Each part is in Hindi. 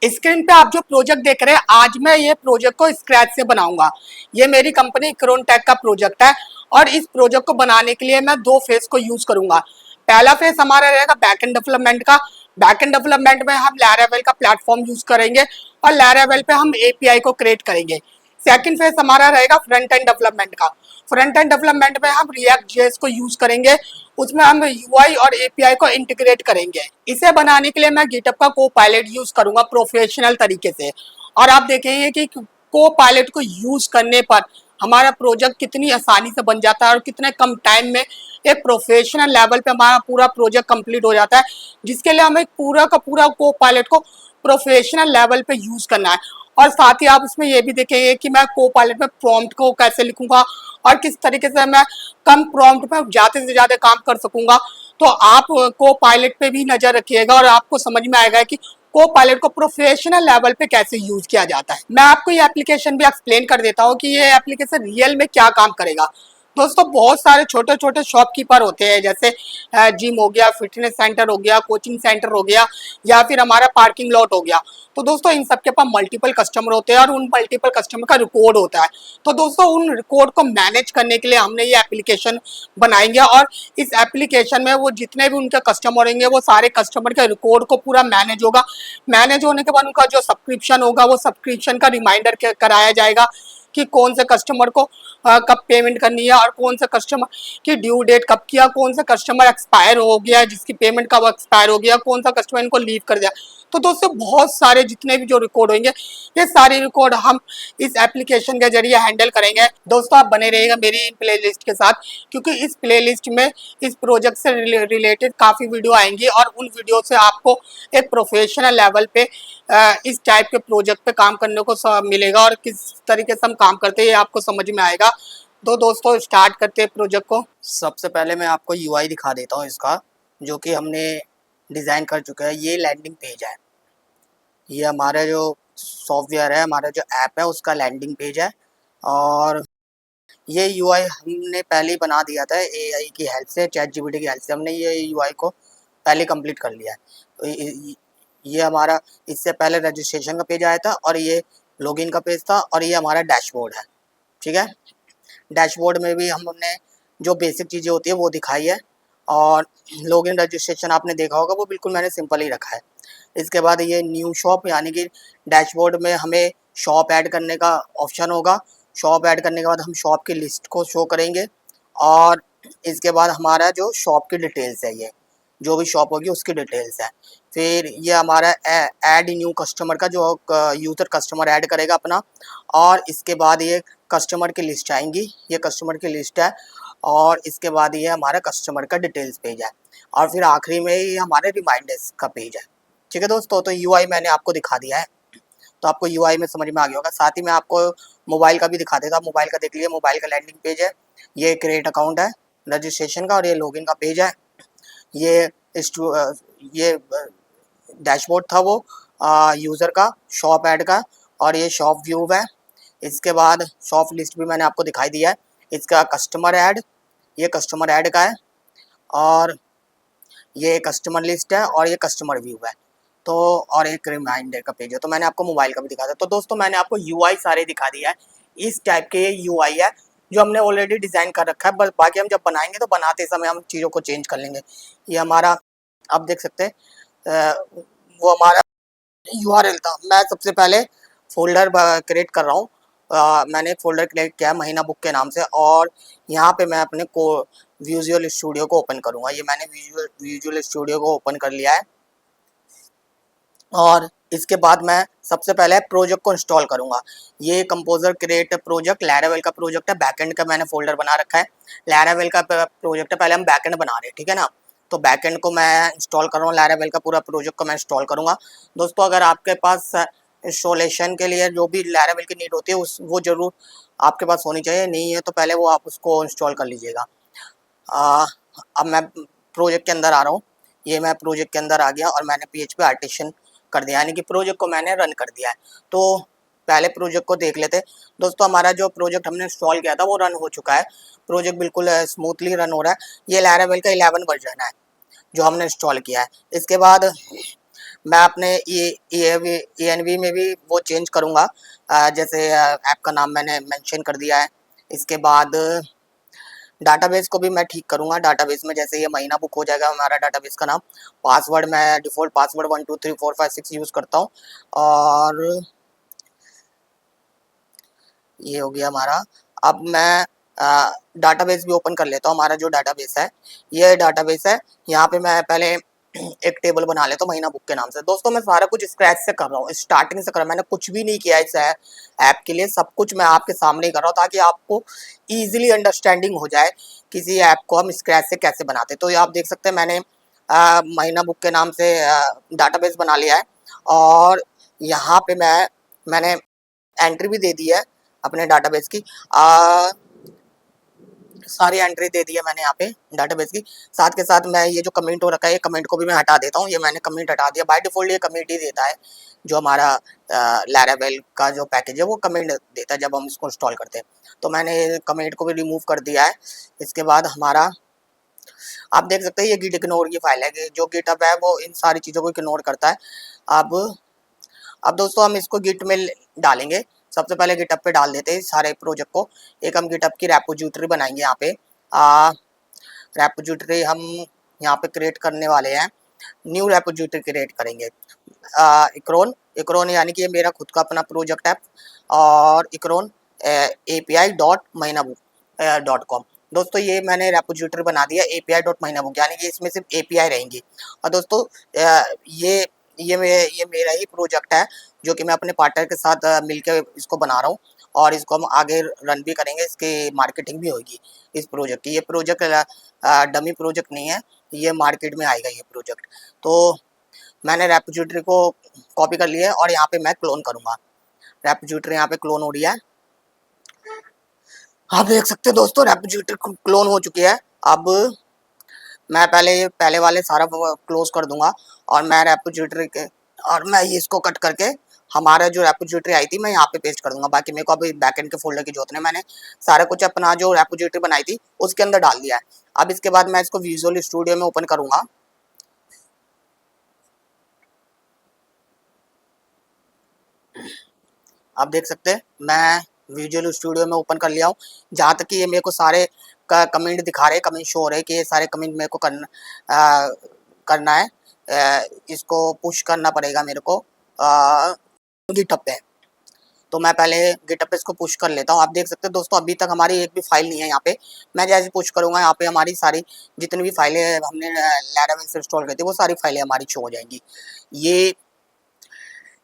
स्क्रीन पे आप जो प्रोजेक्ट देख रहे हैं, आज मैं ये प्रोजेक्ट को स्क्रैच से बनाऊंगा। ये मेरी कंपनी क्रोनटेक का प्रोजेक्ट है और इस प्रोजेक्ट को बनाने के लिए मैं दो फेज को यूज करूंगा। पहला फेज हमारा रहेगा बैकएंड डेवलपमेंट का। बैकएंड डेवलपमेंट में हम लैरावेल का प्लेटफॉर्म यूज करेंगे और लैरावेल पे हम एपीआई को क्रिएट करेंगे। सेकंड फेज हमारा रहेगा फ्रंट एंड डेवलपमेंट का। फ्रंट एंड डेवलपमेंट में हम रिएक्ट जेएस को यूज करेंगे, उसमें हम यूआई और एपीआई को इंटीग्रेट करेंगे। इसे बनाने के लिए मैं गिटहब का को पायलट यूज करूंगा प्रोफेशनल तरीके से। और आप देखेंगे कि को पायलट को यूज करने पर हमारा प्रोजेक्ट कितनी आसानी से बन जाता है और कितने कम टाइम में एक प्रोफेशनल लेवल पे हमारा पूरा प्रोजेक्ट कंप्लीट हो जाता है, जिसके लिए हमें पूरा का पूरा को पायलट को प्रोफेशनल लेवल पे यूज करना है। और साथ ही आप इसमें ये भी देखेंगे कि मैं को पायलट में प्रॉम्प्ट को कैसे लिखूंगा और किस तरीके से मैं कम प्रॉम्प्ट में ज्यादा से ज्यादा काम कर सकूंगा। तो आप को पायलट पे भी नजर रखिएगा और आपको समझ में आएगा कि को पायलट को प्रोफेशनल लेवल पे कैसे यूज किया जाता है। मैं आपको ये एप्लीकेशन भी एक्सप्लेन कर देता हूँ कि ये एप्लीकेशन रियल में क्या काम करेगा। दोस्तों, बहुत सारे छोटे छोटे शॉपकीपर होते हैं, जैसे जिम हो गया, फिटनेस सेंटर हो गया, कोचिंग सेंटर हो गया, या फिर हमारा पार्किंग लॉट हो गया। तो दोस्तों, इन सबके पास मल्टीपल कस्टमर होते हैं और उन मल्टीपल कस्टमर का रिकॉर्ड होता है। तो दोस्तों, उन रिकॉर्ड को मैनेज करने के लिए हमने ये एप्लीकेशन बनाएंगे और इस एप्लीकेशन में वो जितने भी उनके कस्टमर होंगे वो सारे कस्टमर के रिकॉर्ड को पूरा मैनेज होगा। मैनेज होने के बाद उनका जो सब्सक्रिप्शन होगा वो सब्सक्रिप्शन का रिमाइंडर कराया जाएगा कि कौन से कस्टमर को कब पेमेंट करनी है और कौन से कस्टमर की ड्यू डेट कब किया, कौन सा कस्टमर एक्सपायर हो गया जिसकी पेमेंट कब एक्सपायर हो गया, कौन सा कस्टमर इनको लीव कर दिया। तो दोस्तों, बहुत सारे जितने भी जो रिकॉर्ड होंगे ये सारे रिकॉर्ड हम इस एप्लीकेशन के जरिए हैंडल करेंगे। दोस्तों, आप बने रहिएगा मेरी इन प्ले लिस्ट के साथ, क्योंकि इस प्ले लिस्ट में इस प्रोजेक्ट से रिलेटेड काफ़ी वीडियो आएंगी और उन वीडियो से आपको एक प्रोफेशनल लेवल पे इस टाइप के प्रोजेक्ट पे काम करने को मिलेगा और किस तरीके से हम काम करते हैं ये आपको समझ में आएगा। तो दोस्तों, स्टार्ट करते हैं प्रोजेक्ट को। सबसे पहले मैं आपको यूआई दिखा देता हूँ इसका, जो कि हमने डिज़ाइन कर चुका है। ये लैंडिंग पेज है, ये हमारा जो सॉफ्टवेयर है, हमारा जो ऐप है उसका लैंडिंग पेज है। और ये यूआई हमने पहले ही बना दिया था एआई की हेल्प से, चैट जीपीटी की हेल्प से हमने ये यूआई को पहले कंप्लीट कर लिया है। तो ये हमारा इससे पहले रजिस्ट्रेशन का पेज आया था और ये लॉगिन का पेज था और ये हमारा डैशबोर्ड है। ठीक है, डैशबोर्ड में भी हमने जो बेसिक चीज़ें होती है वो दिखाई है। और लॉगिन रजिस्ट्रेशन आपने देखा होगा, वो बिल्कुल मैंने सिंपल ही रखा है। इसके बाद ये न्यू शॉप, यानी कि डैशबोर्ड में हमें शॉप ऐड करने का ऑप्शन होगा। शॉप ऐड करने के बाद हम शॉप की लिस्ट को शो करेंगे और इसके बाद हमारा जो शॉप की डिटेल्स है, ये जो भी शॉप होगी उसकी डिटेल्स है। फिर ये हमारा ऐड न्यू कस्टमर का, जो यूज़र कस्टमर ऐड करेगा अपना। और इसके बाद ये कस्टमर की लिस्ट आएंगी, ये कस्टमर की लिस्ट है। और इसके बाद ये हमारा कस्टमर का डिटेल्स पेज है। और फिर आखिरी में ये हमारे रिमाइंडर्स का पेज है। ठीक है दोस्तों, तो यूआई मैंने आपको दिखा दिया है, तो आपको यूआई में समझ में आ गया होगा। साथ ही मैं आपको मोबाइल का भी दिखा देता हूँ। मोबाइल का देख लीजिए, मोबाइल का लैंडिंग पेज है। ये क्रिएट अकाउंट है रजिस्ट्रेशन का और ये लॉगिन का पेज है। ये ये डैशबोर्ड था वो यूज़र का, शॉप ऐड का, और ये शॉप व्यू है। इसके बाद शॉप लिस्ट भी मैंने आपको दिखाई दिया है। इसका कस्टमर ऐड, ये कस्टमर ऐड का है। और ये कस्टमर लिस्ट है और ये कस्टमर व्यू है। तो और एक रिमाइंडर का पेज है। तो मैंने आपको मोबाइल का भी दिखा दिया। तो दोस्तों, मैंने आपको यूआई सारे दिखा दिया है। इस टाइप के ये यूआई है जो हमने ऑलरेडी डिज़ाइन कर रखा है। बस बाकी हम जब बनाएंगे तो बनाते समय हम चीज़ों को चेंज कर लेंगे। ये हमारा, आप देख सकते हैं, वो हमारा यूआरएल था। मैं सबसे पहले फोल्डर क्रिएट कर रहा हूँ। मैंने एक फोल्डर क्रिएट किया है महीना बुक के नाम से, और यहाँ पे मैं अपने को विजुअल स्टूडियो को ओपन करूँगा। ये मैंने विजुअल स्टूडियो को ओपन कर लिया है। और इसके बाद मैं सबसे पहले प्रोजेक्ट को इंस्टॉल करूँगा। ये कंपोजर क्रिएट प्रोजेक्ट लैरावेल का प्रोजेक्ट है। बैकएंड का मैंने फोल्डर बना रखा है। लैरावेल का प्रोजेक्ट है, पहले हम बैकएंड बना रहे हैं, ठीक है ना। तो बैकएंड को मैं इंस्टॉल कर रहा हूँ, लैरावेल का पूरा प्रोजेक्ट को मैं इंस्टॉल करूँगा। दोस्तों, अगर आपके पास इंस्टॉलेशन के लिए जो भी लैरावेल की नीड होती है वो ज़रूर आपके पास होनी चाहिए। नहीं है तो पहले वो आप उसको इंस्टॉल कर लीजिएगा। अब मैं प्रोजेक्ट के अंदर आ रहा हूँ। ये मैं प्रोजेक्ट के अंदर आ गया और मैंने PHP आर्टिशन कर दिया, यानी कि प्रोजेक्ट को मैंने रन कर दिया है। तो पहले प्रोजेक्ट को देख लेते हैं। दोस्तों, हमारा जो प्रोजेक्ट हमने इंस्टॉल किया था वो रन हो चुका है। प्रोजेक्ट बिल्कुल स्मूथली रन हो रहा है। ये लैरावेल का 11 वर्जन है जो हमने इंस्टॉल किया है। इसके बाद मैं अपने ENV में भी वो चेंज करूँगा। जैसे ऐप का नाम मैंने मेंशन कर दिया है। इसके बाद डाटाबेस को भी मैं ठीक करूँगा। डाटाबेस में जैसे ये महीना बुक हो जाएगा हमारा डाटाबेस का नाम। पासवर्ड मैं डिफ़ॉल्ट पासवर्ड 1 2 3 4 5 6 यूज़ करता हूँ। और ये हो गया हमारा। अब मैं डाटाबेस भी ओपन कर लेता हूँ। हमारा जो डाटाबेस है, ये डाटाबेस है। यहाँ पे मैं पहले एक टेबल बना लेता हूँ महीना बुक के नाम से। दोस्तों मैं सारा कुछ स्क्रैच से कर रहा हूँ, स्टार्टिंग से कर रहा हूँ। मैंने कुछ भी नहीं किया इस ऐप के लिए, सब कुछ मैं आपके सामने ही कर रहा हूँ ताकि आपको ईजिली अंडरस्टैंडिंग हो जाए किसी ऐप को हम स्क्रैच से कैसे बनाते। तो ये आप देख सकते हैं मैंने महीना बुक के नाम से डाटाबेस बना लिया है। और यहाँ पे मैंने एंट्री भी दे दी है अपने डाटाबेस की। सारी एंट्री दे दी है मैंने यहाँ पे डाटाबेस की। साथ के साथ मैं ये जो कमेंट हो रखा है, ये कमेंट को भी मैं हटा देता हूँ। ये मैंने कमेंट हटा दिया। बाय डिफॉल्ट ये कमेंट ही देता है, जो हमारा लैरावेल का जो पैकेज है वो कमेंट देता है जब हम इसको इंस्टॉल करते हैं। तो मैंने कमेंट को भी रिमूव कर दिया है। इसके बाद हमारा आप देख सकते हैं ये गिट इग्नोर की फाइल है। जो गिटहब है वो इन सारी चीज़ों को इग्नोर करता है। अब दोस्तों हम इसको गिट में डालेंगे। सबसे पहले गिटहब पे डाल देते हैं सारे प्रोजेक्ट को। एक हम गिटहब की रेपोजिटरी बनाएंगे। यहाँ पे रेपोजिटरी हम यहाँ पे क्रिएट करने वाले हैं। न्यू रेपोजिटरी क्रिएट करेंगे। इक्रोन इक्रोन यानी कि ये मेरा खुद का अपना प्रोजेक्ट है। और इक्रोन API.mहीनाबुक.com। दोस्तों ये मैंने रेपोजिटरी बना दिया API.mहीनाबुक, यानी कि इसमें सिर्फ API रहेंगी। और दोस्तों ये ये मेरा ही प्रोजेक्ट है जो कि मैं अपने पार्टनर के साथ मिलकर इसको बना रहा हूँ। और इसको हम आगे रन भी करेंगे, इसकी मार्केटिंग भी होगी इस प्रोजेक्ट की। ये प्रोजेक्ट डमी प्रोजेक्ट नहीं है, ये मार्केट में आएगा ये प्रोजेक्ट। तो मैंने रेपोजिटरी को कॉपी कर लिया है और यहाँ पे मैं क्लोन करूँगा। रेपोजिटरी यहाँ पे क्लोन हो रही है, आप देख सकते हैं दोस्तों रेपोजिटरी क्लोन हो चुकी है। अब मैं पहले वाले सारा क्लोज कर दूंगा और मैं रेपोजिटरी के और मैं ये इसको कट करके हमारा जो रेपोजिटरी आई थी मैं यहाँ पे पेस्ट कर दूंगा। बाकी मेरे को अभी बैकएंड के फोल्डर की जरूरत नहीं, मैंने सारा कुछ अपना जो रेपोजिटरी बनाई थी उसके अंदर डाल दिया है। अब इसके बाद मैं इसको विजुअल स्टूडियो में ओपन करूंगा। आप देख सकते हैं मैं विजुअल स्टूडियो में ओपन कर लिया हूँ। जहाँ तक कि ये मेरे को सारे का कमेंट दिखा रहे, कमेंट शो हो रहे कि ये सारे कमेंट मेरे को करना है। इसको पुश करना पड़ेगा मेरे को गिटहब पे। तो मैं पहले गिटहब पे इसको पुश कर लेता हूँ। आप देख सकते हैं दोस्तों अभी तक हमारी एक भी फाइल नहीं है यहाँ पे। मैं जैसे पुश करूँगा यहाँ पे हमारी सारी जितनी भी फाइलें हमने लैरावेल से इंस्टॉल की थी वो सारी फाइलें हमारी शो हो जाएंगी।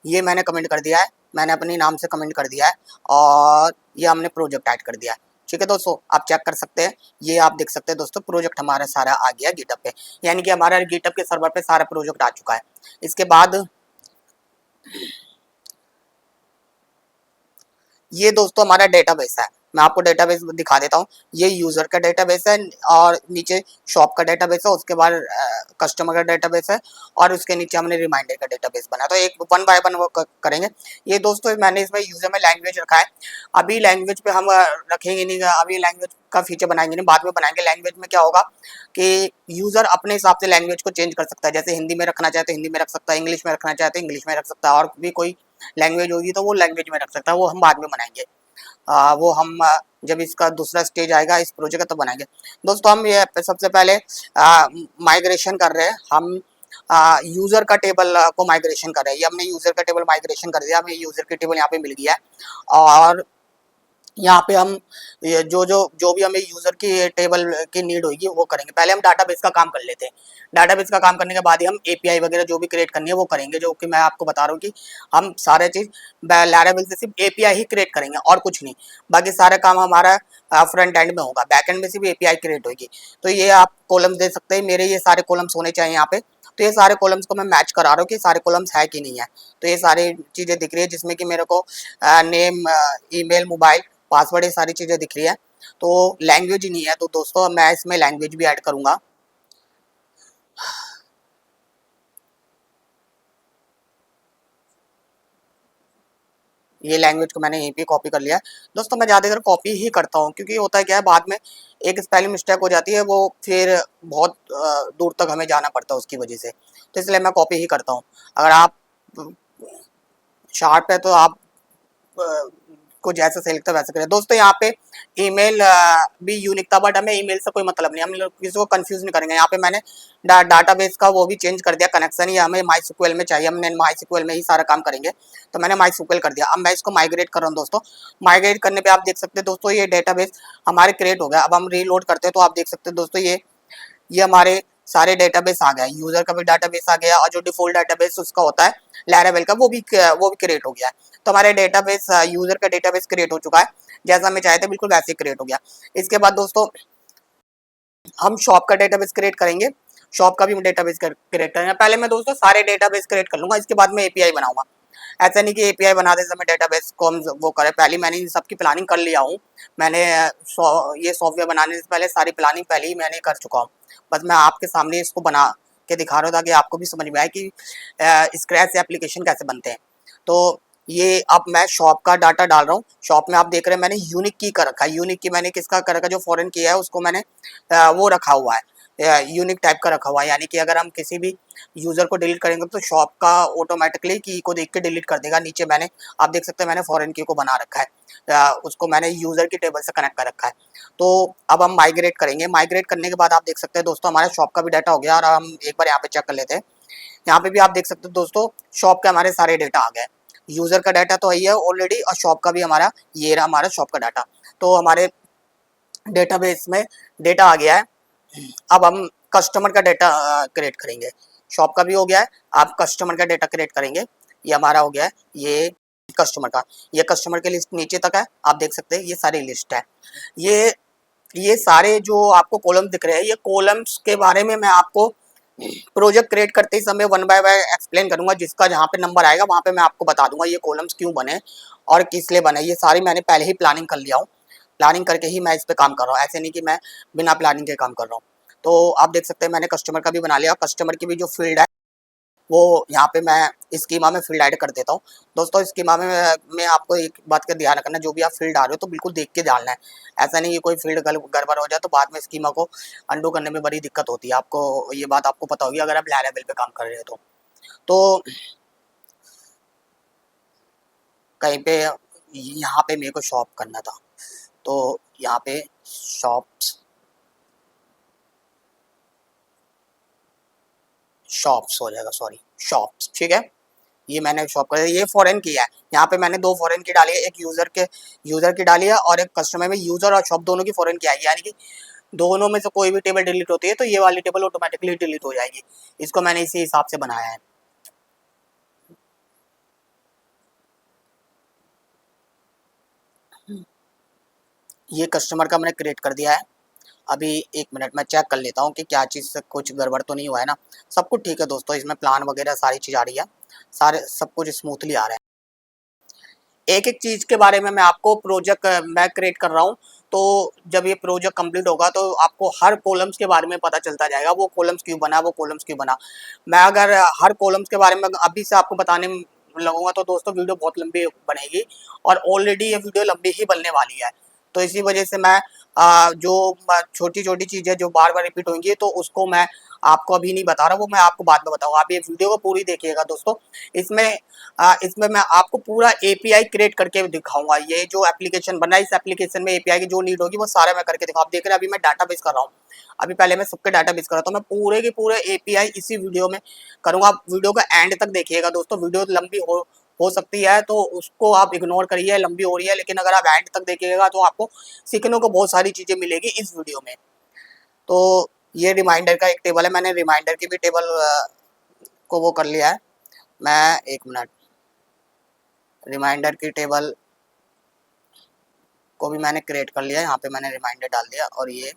ये मैंने कमेंट कर दिया है, मैंने अपने नाम से कमेंट कर दिया है और ये हमने प्रोजेक्ट ऐड कर दिया है। ठीक है दोस्तों, आप चेक कर सकते हैं। ये आप देख सकते हैं दोस्तों प्रोजेक्ट हमारा सारा आ गया गिटहब पे, यानी कि हमारा गिटहब के सर्वर पे सारा प्रोजेक्ट आ चुका है। इसके बाद ये दोस्तों हमारा डेटाबेस है। मैं आपको डेटाबेस दिखा देता हूँ। ये यूज़र का डेटाबेस है और नीचे शॉप का डेटाबेस है, उसके बाद कस्टमर का डेटाबेस है और उसके नीचे हमने रिमाइंडर का डेटाबेस बनाया। तो एक वन बाय वन वो करेंगे। ये दोस्तों मैंने इसमें यूज़र में लैंग्वेज रखा है। अभी लैंग्वेज पे हम रखेंगे नहीं, अभी लैंग्वेज का फीचर बनाएंगे नहीं, बाद में बनाएंगे। लैंग्वेज में क्या होगा कि यूज़र अपने हिसाब से लैंग्वेज को चेंज कर सकता है। जैसे हिंदी में रखना चाहे तो हिंदी में रख सकता है, इंग्लिश में रखना चाहे तो इंग्लिश में रख सकता है, और भी कोई लैंग्वेज होगी तो वो लैंग्वेज में रख सकता है। वो हम बाद में बनाएंगे। वो हम जब इसका दूसरा स्टेज आएगा इस प्रोजेक्ट का तो बनाएंगे। दोस्तों हम ये सबसे पहले माइग्रेशन कर रहे हैं। हम यूज़र का टेबल को माइग्रेशन कर रहे हैं। ये हमने यूज़र का टेबल माइग्रेशन कर दिया, हमें यूज़र की टेबल यहाँ पे मिल गया है। और यहाँ पे हम ये जो भी हमें यूज़र की टेबल की नीड होगी वो करेंगे। पहले हम डाटाबेस का काम कर लेते हैं। डाटाबेस का काम करने के बाद ही हम एपीआई वगैरह जो भी क्रिएट करनी है वो करेंगे, जो कि मैं आपको बता रहा हूँ कि हम सारे चीज़ लैरावेल से सिर्फ एपीआई ही क्रिएट करेंगे और कुछ नहीं। बाकी सारा काम हमारा फ्रंट एंड में होगा, बैक एंड में सिर्फ एपीआई क्रिएट होगी। तो ये आप कॉलम्स दे सकते हैं, मेरे ये सारे कॉलम्स होने चाहिए यहाँ पे। तो ये सारे कॉलम्स को मैं मैच करा रहा हूँ कि सारे कॉलम्स है कि नहीं है। तो ये सारी चीज़ें दिख रही है जिसमें कि मेरे को नेम, ईमेल, मोबाइल, पासवर्ड, ये सारी चीज़ें दिख रही है। तो लैंग्वेज ही नहीं है, तो दोस्तों मैं इसमें लैंग्वेज भी ऐड करूँगा। ये लैंग्वेज को मैंने यहीं पे कॉपी कर लिया है। दोस्तों मैं ज़्यादातर कॉपी ही करता हूँ, क्योंकि होता है क्या है, बाद में एक स्पेलिंग मिस्टेक हो जाती है, वो फिर बहुत दूर तक हमें जाना पड़ता है उसकी वजह से, तो इसलिए मैं कॉपी ही करता हूँ। अगर आप शार्प है तो आप को जैसा सेलेक्ट है वैसा करें। दोस्तों यहाँ पे ईमेल भी यूनिक था, बट हमें ईमेल से कोई मतलब नहीं, हम लोग किसी को कंफ्यूज नहीं करेंगे। यहाँ पे मैंने डाटाबेस का वो भी चेंज कर दिया, कनेक्शन ही हमें माई में चाहिए, हमने माई में ही सारा काम करेंगे, तो मैंने माई कर दिया। अब मैं इसको माइग्रेट कर रहा हूँ दोस्तों। माइग्रेट करने पे आप देख सकते हैं दोस्तों, ये डेटाबेस हमारे क्रिएट हो गया। अब हम रीलोड करते हैं तो आप देख सकते हैं दोस्तों, ये हमारे सारे डेटाबेस आ गया, यूजर का भी डेटाबेस आ गया, और जो डिफॉल्ट डेटाबेस उसका होता है लैरावेल का, वो भी क्रिएट हो गया है। तो हमारे डेटाबेस, यूजर का डेटाबेस क्रिएट हो चुका है, जैसा हमें चाहे थे बिल्कुल वैसे ही क्रिएट हो गया। इसके बाद दोस्तों हम शॉप का डेटाबेस क्रिएट करेंगे, शॉप का भी डेटाबेस क्रिएट करेंगे। पहले मैं दोस्तों सारे डेटाबेस क्रिएट कर लूंगा, इसके बाद मैं एपीआई बनाऊंगा। ऐसा नहीं कि एपीआई बनाते समय डेटाबेस को हम वो करें, पहले मैंने इन सबकी प्लानिंग कर लिया हूँ। मैंने ये सॉफ्टवेयर बनाने से पहले सारी प्लानिंग पहले ही मैंने कर चुका हूँ। बस मैं आपके सामने इसको बना के दिखा रहा हूँ, ताकि आपको भी समझ में आए कि स्क्रैच से एप्लीकेशन कैसे बनते हैं। तो ये अब मैं शॉप का डाटा डाल रहा हूँ। शॉप में आप देख रहे हैं मैंने यूनिक की कर रखा है। यूनिक की मैंने किसका कर रखा है, जो फॉरेन की है उसको मैंने वो रखा हुआ है, यूनिक टाइप का रखा हुआ है। यानी कि अगर हम किसी भी यूजर को डिलीट करेंगे तो शॉप का ऑटोमेटिकली की को देख के डिलीट कर देगा। नीचे मैंने आप देख सकते हैं मैंने फॉरेन की को बना रखा है, उसको मैंने यूजर की टेबल से कनेक्ट कर रखा है। तो अब हम माइग्रेट करेंगे। माइग्रेट करने के बाद आप देख सकते हैं दोस्तों, हमारा शॉप का भी डाटा हो गया। और हम एक बार यहाँ पे चेक कर लेते हैं। यहाँ पे भी आप देख सकते हो दोस्तों, शॉप के हमारे सारे डेटा आ गए। यूजर का डाटा तो है ऑलरेडी, और शॉप का भी हमारा ये रहा, हमारा शॉप का डाटा। तो हमारे डेटाबेस में डेटा आ गया है। अब हम कस्टमर का डेटा क्रिएट करेंगे। शॉप का भी हो गया है, आप कस्टमर का डेटा क्रिएट करेंगे। ये हमारा हो गया है, ये कस्टमर का, ये कस्टमर की लिस्ट नीचे तक है, आप देख सकते हैं ये सारी लिस्ट है। ये सारे जो आपको कॉलम दिख रहे हैं, ये कॉलम्स के बारे में मैं आपको प्रोजेक्ट क्रिएट करते ही समय वन बाय वन एक्सप्लेन करूंगा। जिसका जहाँ पे नंबर आएगा वहाँ पे मैं आपको बता दूंगा ये कॉलम्स क्यों बने और किस लिए बने। ये सारी मैंने पहले ही प्लानिंग कर लिया हूँ, प्लानिंग करके ही मैं इस पे काम कर रहा हूँ। ऐसे नहीं कि मैं बिना प्लानिंग के काम कर रहा हूँ। तो आप देख सकते हैं मैंने कस्टमर का भी बना लिया। कस्टमर की भी जो फील्ड है वो यहाँ पे मैं स्कीमा में फील्ड ऐड कर देता हूँ। दोस्तों स्कीमा में आपको एक बात का ध्यान रखना, जो भी आप फील्ड आ रहे हो तो बिल्कुल देख के डालना है। ऐसा नहीं कि कोई फील्ड गड़बड़ हो जाए तो बाद में स्कीमा को अंडू करने में बड़ी दिक्कत होती है। आपको ये बात आपको पता होगी अगर आप लैरावेल पे काम कर रहे हो तो कहीं पे यहाँ पे मेरे को शॉप करना था, तो यहाँ पे शॉप्स हो जाएगा, सॉरी शॉप्स, ठीक है। ये मैंने शॉप कर, ये फॉरेन की है। यहाँ पे मैंने दो फॉरेन की डाली है, एक यूजर की डाली है और एक कस्टमर में यूजर और शॉप दोनों की फॉरेन की आई है। यानी कि दोनों में से कोई भी टेबल डिलीट होती है तो ये वाली टेबल ऑटोमेटिकली डिलीट हो जाएगी। इसको मैंने इसी हिसाब से बनाया है। ये कस्टमर का मैंने क्रिएट कर दिया है। अभी एक मिनट मैं चेक कर लेता हूँ कि क्या चीज़ से कुछ गड़बड़ तो नहीं हुआ है ना। सब कुछ ठीक है दोस्तों, इसमें प्लान वगैरह सारी चीज़ आ रही है, सारे सब कुछ स्मूथली आ रहा है। एक एक चीज़ के बारे में मैं आपको प्रोजेक्ट मैं क्रिएट कर रहा हूँ, तो जब ये प्रोजेक्ट कंप्लीट होगा तो आपको हर कॉलम्स के बारे में पता चलता जाएगा, वो कॉलम्स क्यों बना, वो कॉलम्स क्यों बना। मैं अगर हर कॉलम्स के बारे में अभी से आपको बताने लगूंगा तो दोस्तों वीडियो बहुत लंबी बनेगी, और ऑलरेडी ये वीडियो लंबी ही बनने वाली है। तो इसी वजह से मैं जो छोटी छोटी चीज़ें जो बार बार रिपीट होंगी तो उसको मैं आपको अभी नहीं बता रहा, वो मैं आपको बाद में बताऊंगा। आप ये वीडियो को पूरी देखिएगा दोस्तों। इसमें मैं आपको पूरा एपीआई क्रिएट करके दिखाऊंगा। ये जो एप्लीकेशन बना है, इस एप्लीकेशन में एपीआई की जो नीड होगी वो सारा मैं करके दिखाऊंगा। आप देख रहे हैं अभी मैं डाटाबेस कर रहा हूँ, अभी पहले मैं सबके डाटाबेस कर रहा था। मैं पूरे के पूरे एपीआई इसी वीडियो में करूंगा। आप वीडियो का एंड तक देखिएगा दोस्तों। वीडियो लंबी हो सकती है तो उसको आप इग्नोर करिए, लंबी हो रही है, लेकिन अगर आप एंड तक देखिएगा तो आपको सीखने को बहुत सारी चीज़ें मिलेगी इस वीडियो में। तो ये रिमाइंडर का एक टेबल है, मैंने रिमाइंडर की भी टेबल को वो कर लिया है। मैं एक मिनट, रिमाइंडर की टेबल को भी मैंने क्रिएट कर लिया है। यहाँ पे मैंने रिमाइंडर डाल दिया, और ये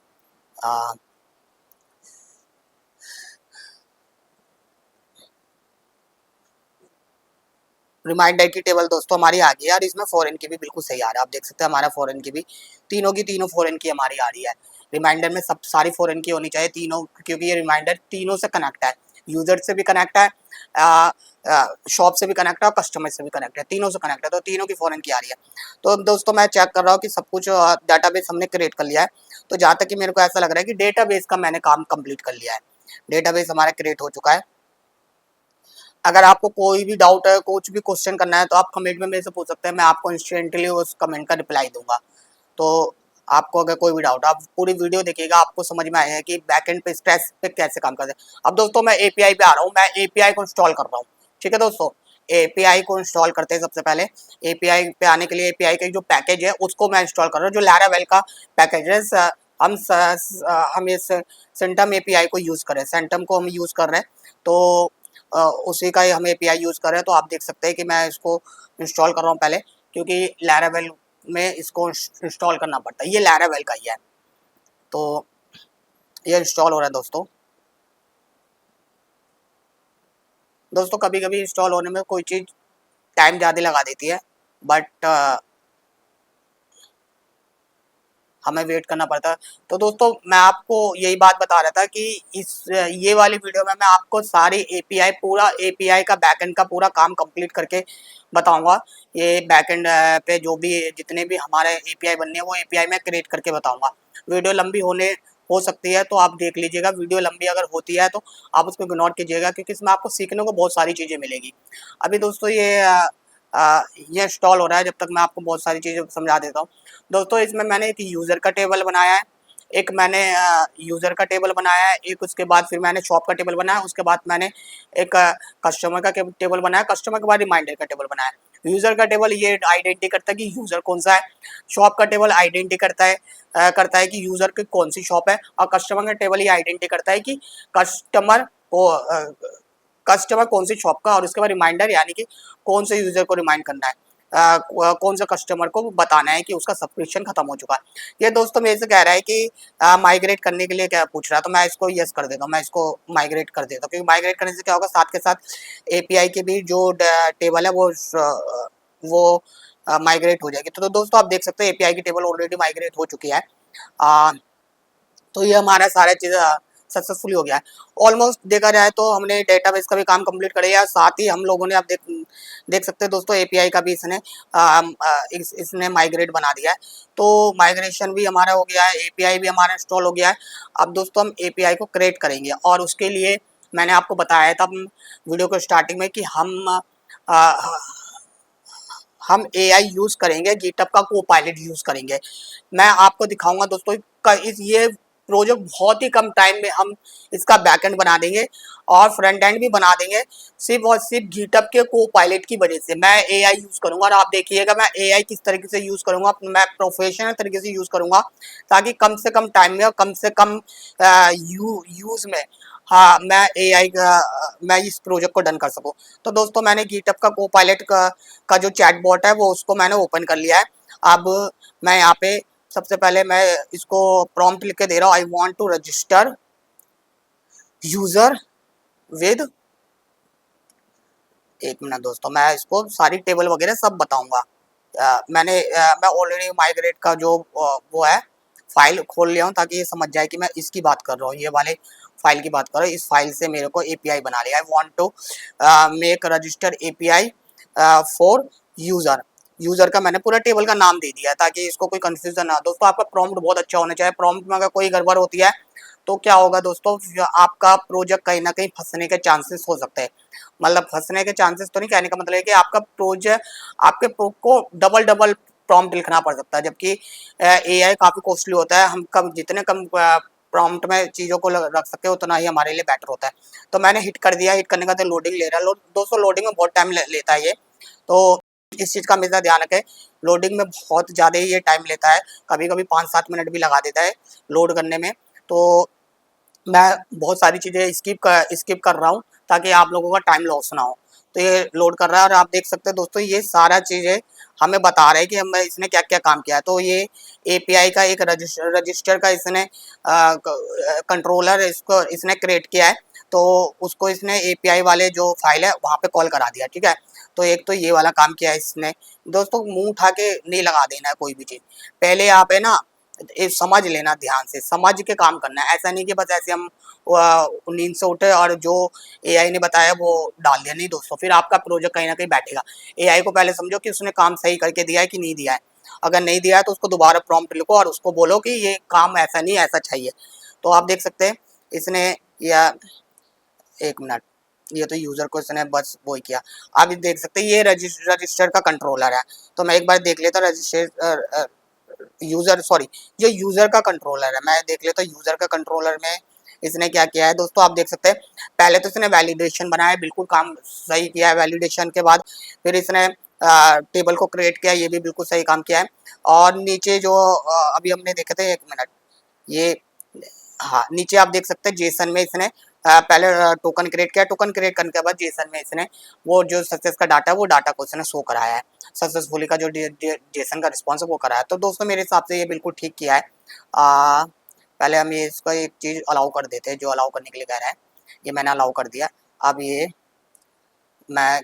रिमाइंडर की टेबल दोस्तों हमारी आ गई है, और इसमें फॉरेन की भी बिल्कुल सही आ रहा है। आप देख सकते हैं हमारा फॉरेन की भी तीनों की तीनों फॉरेन की हमारी आ रही है। रिमाइंडर में सब सारी फॉरेन की होनी चाहिए तीनों, क्योंकि ये रिमाइंडर तीनों से कनेक्ट है, यूजर से भी कनेक्ट है, शॉप से भी कनेक्ट है और कस्टमर से भी कनेक्ट है, तीनों से कनेक्ट है, तो तीनों की फॉरेन की आ रही है। तो दोस्तों मैं चेक कर रहा हूँ कि सब कुछ डाटाबेस हमने क्रिएट कर लिया है। तो जहाँ तक कि मेरे को ऐसा लग रहा है कि डेटाबेस का मैंने काम कंप्लीट कर लिया है, डेटाबेस हमारा क्रिएट हो चुका है। अगर आपको कोई भी डाउट है, कुछ भी क्वेश्चन करना है, तो आप कमेंट में मेरे से पूछ सकते हैं, मैं आपको इंस्टेंटली उस कमेंट का रिप्लाई दूंगा। तो आपको अगर कोई भी डाउट, आप पूरी वीडियो देखिएगा, आपको समझ में आएगा कि बैकएंड पे स्ट्रेस पे कैसे काम करते हैं। अब दोस्तों मैं एपीआई पे आ रहा हूँ, मैं एपीआई को इंस्टॉल कर रहा हूँ। ठीक है दोस्तों, एपीआई को इंस्टॉल करते हैं। सबसे पहले एपीआई पे आने के लिए एपीआई का जो पैकेज है उसको मैं इंस्टॉल कर रहा हूँ, जो लैरावेल का पैकेज है। हम इस सेंटम एपीआई को यूज़ करें, सेंटम को हम यूज़ कर रहे हैं, तो उसी का ही हम एपीआई यूज़ कर रहे हैं। तो आप देख सकते हैं कि मैं इसको इंस्टॉल कर रहा हूँ पहले, क्योंकि लैरावेल में इसको इंस्टॉल करना पड़ता है। ये लैरावेल का ही है, तो ये इंस्टॉल हो रहा है दोस्तों। दोस्तों कभी कभी इंस्टॉल होने में कोई चीज़ टाइम ज़्यादा लगा देती है, बट हमें वेट करना पड़ता है। तो दोस्तों मैं आपको यही बात बता रहा था कि ये वाली वीडियो में मैं आपको सारी एपीआई, पूरा एपीआई का बैकएंड का पूरा काम कंप्लीट करके बताऊंगा। ये बैकएंड पे जो भी जितने भी हमारे एपीआई बनने हैं वो एपीआई मैं क्रिएट करके बताऊंगा। वीडियो लंबी हो सकती है, तो आप देख लीजिएगा। वीडियो लंबी अगर होती है तो आप उसको इग्नोर कीजिएगा, क्योंकि इसमें आपको सीखने को बहुत सारी चीज़ें मिलेगी। अभी दोस्तों ये इंस्टॉल हो रहा है, जब तक मैं आपको बहुत सारी चीज़ें समझा देता हूँ। दोस्तों इसमें मैंने एक यूज़र का टेबल बनाया है, एक मैंने यूज़र का टेबल बनाया है, एक उसके बाद फिर मैंने शॉप का टेबल बनाया, उसके बाद मैंने एक कस्टमर का टेबल बनाया, कस्टमर के बाद रिमाइंडर का टेबल बनाया। यूज़र का टेबल ये आइडेंटिटी करता है कि यूज़र कौन सा है, शॉप का टेबल आइडेंटिटी करता है कि यूज़र की कौन सी शॉप है, और कस्टमर का टेबल ये आइडेंटिटी करता है कि कस्टमर को कस्टमर कौन सी शॉप का, और उसके बाद रिमाइंडर यानी कि कौन से यूज़र को रिमाइंड करना है, कौन सा कस्टमर को बताना है कि उसका सब्सक्रिप्शन खत्म हो चुका है। ये दोस्तों मेरे से कह रहा है कि माइग्रेट करने के लिए क्या पूछ रहा है, तो मैं इसको यस कर देता हूँ, मैं इसको माइग्रेट कर देता हूँ, क्योंकि माइग्रेट करने से क्या होगा, साथ के साथ एपीआई के भी जो टेबल है वो माइग्रेट हो जाएगी। तो दोस्तों आप देख सकते हैं एपीआई की टेबल ऑलरेडी माइग्रेट हो चुकी है। तो ये हमारा सारा चीज़ सक्सेसफुली हो गया है। ऑलमोस्ट देखा जाए तो हमने डेटाबेस का भी काम कंप्लीट कर लिया, साथ ही हम लोगों ने, आप देख सकते हैं दोस्तों, एपीआई का भी इसने माइग्रेट बना दिया है। तो माइग्रेशन भी हमारा हो गया है, एपीआई भी हमारा इंस्टॉल हो गया है। अब दोस्तों हम एपीआई को क्रिएट करेंगे, और उसके लिए मैंने आपको बताया था वीडियो को स्टार्टिंग में कि हम एआई यूज़ करेंगे, गिटहब का कोपायलट यूज़ करेंगे। मैं आपको दिखाऊंगा दोस्तों ये प्रोजेक्ट बहुत ही कम टाइम में हम इसका बैकएंड बना देंगे और फ्रंट एंड भी बना देंगे, सिर्फ और सिर्फ गिटहब के कोपायलट की वजह से। मैं एआई यूज़ करूंगा, और आप देखिएगा मैं एआई किस तरीके से यूज़ करूंगा, मैं प्रोफेशनल तरीके से यूज़ करूंगा, ताकि कम से कम टाइम में और कम से कम यूज़ में, हाँ, मैं इस प्रोजेक्ट को डन कर सकूँ। तो दोस्तों मैंने गिटहब का कोपायलट का जो चैट बॉट है वो उसको मैंने ओपन कर लिया है। अब मैं यहाँ पे सबसे पहले मैं इसको प्रॉम्प्ट लिख के दे रहा हूँ, I want to register user with, एक मिनट दोस्तों, मैं इसको सारी टेबल वगैरह सब बताऊंगा। मैं ऑलरेडी माइग्रेट का जो वो है फाइल खोल लिया हूँ, ताकि ये समझ जाए कि मैं इसकी बात कर रहा हूँ, ये वाले फाइल की बात कर रहा हूँ। इस फाइल से मेरे को एपीआई बना लिया। I want to make register API for user का मैंने पूरा टेबल का नाम दे दिया, ताकि इसको कोई कंफ्यूजन ना हो। दोस्तों आपका प्रॉम्प्ट बहुत अच्छा होना चाहिए, प्रॉम्प्ट में अगर कोई गड़बड़ होती है तो क्या होगा दोस्तों, आपका प्रोजेक्ट कहीं ना कहीं फंसने के चांसेस हो सकते हैं। मतलब फंसने के चांसेस तो नहीं, कहने का मतलब है कि आपका प्रोजेक्ट, आपके को डबल डबल प्रॉम्प्ट लिखना पड़ सकता है, जबकि एआई काफ़ी कॉस्टली होता है। हम कम जितने कम प्रॉम्प्ट में चीज़ों को रख सकते हैं उतना ही हमारे लिए बेटर होता है। तो मैंने हिट कर दिया, हिट करने का तो लोडिंग ले रहा है। दोस्तों लोडिंग में बहुत टाइम लेता है ये, तो इस चीज़ का हमेशा ध्यान रखें। लोडिंग में बहुत ज़्यादा ही ये टाइम लेता है, कभी कभी 5-7 मिनट भी लगा देता है लोड करने में। तो मैं बहुत सारी चीज़ें स्किप कर रहा हूँ, ताकि आप लोगों का टाइम लॉस ना हो। तो ये लोड कर रहा है, और आप देख सकते हैं दोस्तों ये सारा चीज़ें हमें बता रहे हैं कि हम इसने क्या क्या काम किया है। तो ये एपीआई का एक रजिस्टर का इसने कंट्रोलर इसने क्रिएट किया है, तो उसको इसने एपीआई वाले जो फाइल है वहाँ पे कॉल करा दिया। ठीक है, तो एक तो ये वाला काम किया है इसने। दोस्तों मुंह उठा के नहीं लगा देना है कोई भी चीज़। पहले आप है ना ये समझ लेना, ध्यान से समझ के काम करना है। ऐसा नहीं कि बस ऐसे हम नींद से उठे और जो एआई ने बताया वो डाल दिया। नहीं दोस्तों, फिर आपका प्रोजेक्ट कहीं ना कहीं बैठेगा। एआई को पहले समझो कि उसने काम सही करके दिया है कि नहीं दिया है। अगर नहीं दिया है तो उसको दोबारा प्रॉम्प्ट लिखो और उसको बोलो कि ये काम ऐसा नहीं, ऐसा चाहिए। तो आप देख सकते हैं इसने, या एक मिनट, ये तो यूजर को इसने बस वो ही किया। आप देख सकते हैं ये रजिस्टर का कंट्रोलर है। तो मैं एक बार देख लेता हूँ रजिस्टर यूजर, सॉरी, ये यूजर का कंट्रोलर है। मैं देख लेता हूँ यूजर का कंट्रोलर में इसने क्या किया है। दोस्तों आप देख सकते हैं पहले तो इसने वैलिडेशन बनाया, बिल्कुल काम सही किया है। वैलिडेशन के बाद फिर इसने टेबल को क्रिएट किया, ये भी बिल्कुल सही काम किया है। और नीचे जो अभी हमने देखे थे, एक मिनट, ये, हाँ, नीचे आप देख सकते हैं जेसन में इसने पहले टोकन क्रिएट किया। टोकन क्रिएट करने के बाद जेसन में इसने वो जो सक्सेस का डाटा है वो डाटा को इसने शो कराया है। सक्सेसफुली का जो जेसन का रिस्पॉन्स है वो कराया है। तो दोस्तों मेरे हिसाब से ये बिल्कुल ठीक किया है। पहले हम ये इसको एक चीज़ अलाउ कर देते हैं जो अलाउ करने के लिए कह रहा है। ये मैंने अलाउ कर दिया। अब ये मैं,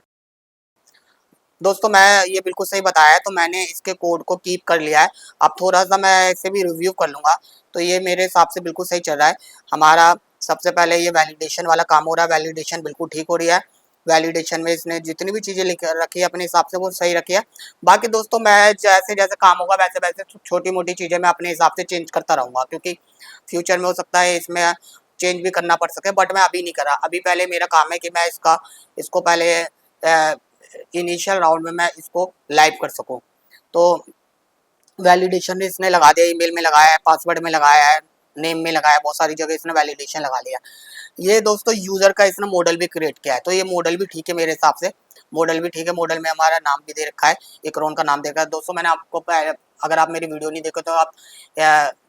दोस्तों मैं ये बिल्कुल सही बताया है, तो मैंने इसके कोड को कीप कर लिया है। अब थोड़ा सा मैं इसे भी रिव्यू कर लूँगा। तो ये मेरे हिसाब से बिल्कुल सही चल रहा है हमारा। सबसे पहले ये वैलिडेशन वाला काम हो रहा है, वैलिडेशन बिल्कुल ठीक हो रही है। वैलिडेशन में इसने जितनी भी चीज़ें लिख रखी है अपने हिसाब से वो सही रखी है। बाकी दोस्तों मैं जैसे जैसे काम होगा वैसे वैसे छोटी मोटी चीज़ें मैं अपने हिसाब से चेंज करता रहूँगा, क्योंकि फ्यूचर में हो सकता है इसमें चेंज भी करना पड़ सके, बट मैं अभी नहीं करा। अभी पहले मेरा काम है कि मैं इसको पहले इनिशियल राउंड में मैं इसको लाइव कर सकूं। तो वैलिडेशन इसने लगा दिया, ईमेल में लगाया है, पासवर्ड में लगाया है, नेम में लगाया है, बहुत सारी जगह इसने वैलिडेशन लगा लिया। ये दोस्तों यूजर का इसने मॉडल भी क्रिएट किया है, तो ये मॉडल भी ठीक है मेरे हिसाब से। मॉडल भी ठीक है, मॉडल में हमारा नाम भी दे रखा है, इक्रोन का नाम दे रखा है। दोस्तों मैंने आपको अगर आप मेरी वीडियो नहीं देखो तो आप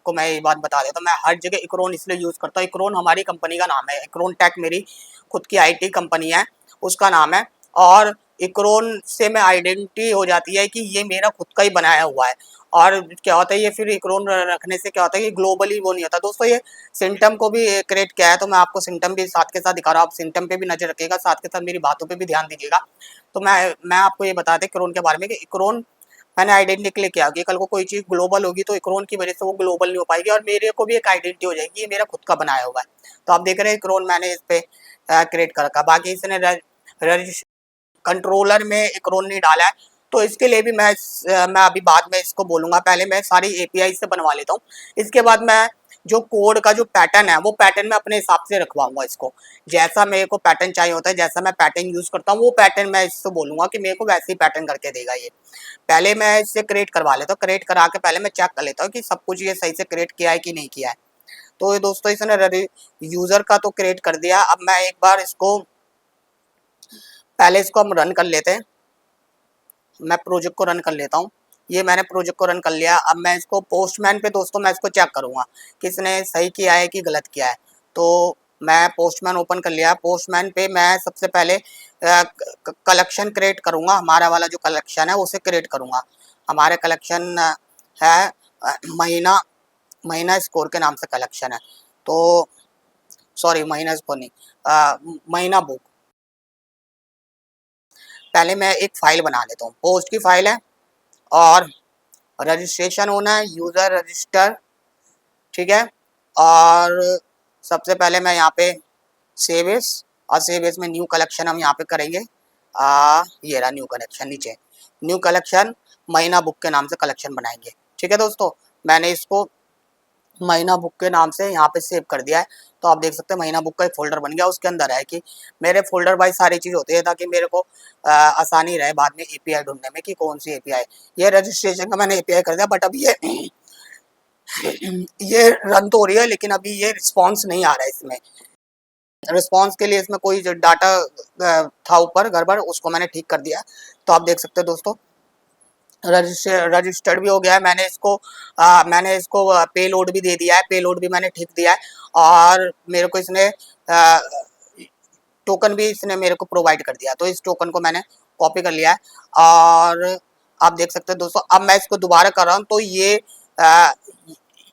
को मैं ये बात बता देता हूँ, मैं हर जगह इक्रोन इसलिए यूज़ करता हूँ। इक्रोन हमारी कंपनी का नाम है, इक्रोन टेक मेरी खुद की IT कंपनी है, उसका नाम है। और इक्रोन से मैं आइडेंटिटी हो जाती है कि ये मेरा खुद का ही बनाया हुआ है। और क्या होता है ये फिर इक्रोन रखने से क्या होता है कि ग्लोबली वो नहीं होता। दोस्तों ये सिम्टम को भी क्रिएट किया है, तो मैं आपको सिम्टम भी साथ के साथ दिखा रहा हूँ। आप सिम्टम पे भी नजर रखिएगा, साथ के साथ मेरी बातों पे भी ध्यान दीजिएगा। तो मैं आपको ये बता दें इक्रोन के बारे में कि इक्रोन मैंने आइडेंटिटी के लिए किया कि कल को कोई चीज़ ग्लोबल होगी तो इक्रोन की वजह से वो ग्लोबल नहीं हो पाएगी और मेरे को भी एक आइडेंटिटी हो जाएगी, ये मेरा खुद का बनाया हुआ है। तो आप देख रहे हैं इक्रोन मैंने इस पे क्रिएट कर रखा। बाकी इसने कंट्रोलर में इक्रोन नहीं डाला है, तो इसके लिए भी मैं अभी बाद में इसको बोलूँगा। पहले मैं सारी API से बनवा लेता हूँ, इसके बाद मैं जो कोड का जो पैटर्न है वो पैटर्न मैं अपने हिसाब से रखवाऊंगा इसको। जैसा मेरे को पैटर्न चाहिए होता है, जैसा मैं पैटर्न यूज़ करता हूँ वो पैटर्न मैं इससे बोलूँगा कि मेरे को वैसे ही पैटर्न करके देगा ये। पहले मैं इससे क्रिएट करवा लेता हूँ, क्रिएट करा के पहले मैं चेक कर लेता हूँ कि सब कुछ ये सही से क्रिएट किया है कि नहीं किया है। तो ये दोस्तों इसने यूज़र का तो क्रिएट कर दिया। अब मैं एक बार इसको, पहले इसको हम रन कर लेते हैं। मैं प्रोजेक्ट को रन कर लेता हूँ। ये मैंने प्रोजेक्ट को रन कर लिया। अब मैं इसको पोस्टमैन पे दोस्तों मैं इसको चेक करूँगा किसने सही किया है कि गलत किया है। तो मैं पोस्टमैन ओपन कर लिया। पोस्टमैन पे मैं सबसे पहले कलेक्शन क्रिएट करूँगा, हमारा वाला जो कलेक्शन है उसे क्रिएट करूँगा। हमारे कलेक्शन है महीना, महीना स्कोर के नाम से कलेक्शन है। तो सॉरी, महीना स्कोर नहीं, महीना बुक। पहले मैं एक फाइल बना लेता हूँ, पोस्ट की फाइल है और रजिस्ट्रेशन होना है, यूज़र रजिस्टर, ठीक है। और सबसे पहले मैं यहाँ पे सेव एज, और सेव एज में न्यू कलेक्शन हम यहाँ पे करेंगे। ये रहा न्यू कलेक्शन, नीचे न्यू कलेक्शन महीना बुक के नाम से कलेक्शन बनाएंगे, ठीक है दोस्तों। मैंने इसको महीना बुक के नाम से यहाँ पे सेव कर दिया है। तो आप देख सकते हैं महीना बुक का एक फोल्डर बन गया। उसके अंदर है कि मेरे फोल्डर वाइज सारी चीज़ होती है ताकि मेरे को आसानी रहे बाद में API ढूंढने में कि कौन सी API। ये रजिस्ट्रेशन का मैंने API कर दिया, बट अभी ये रन तो हो रही है लेकिन अभी ये रिस्पॉन्स नहीं आ रहा है। इसमें रिस्पॉन्स के लिए इसमें कोई जो डाटा था ऊपर गड़बड़, उसको मैंने ठीक कर दिया। तो आप देख सकते हैं दोस्तों रजिस्टर्ड भी हो गया है। मैंने इसको पेलोड भी दे दिया है, पेलोड भी मैंने ठीक दिया है। और मेरे को इसने टोकन भी इसने मेरे को प्रोवाइड कर दिया, तो इस टोकन को मैंने कॉपी कर लिया है। और आप देख सकते हैं दोस्तों अब मैं इसको दोबारा कर रहा हूँ तो ये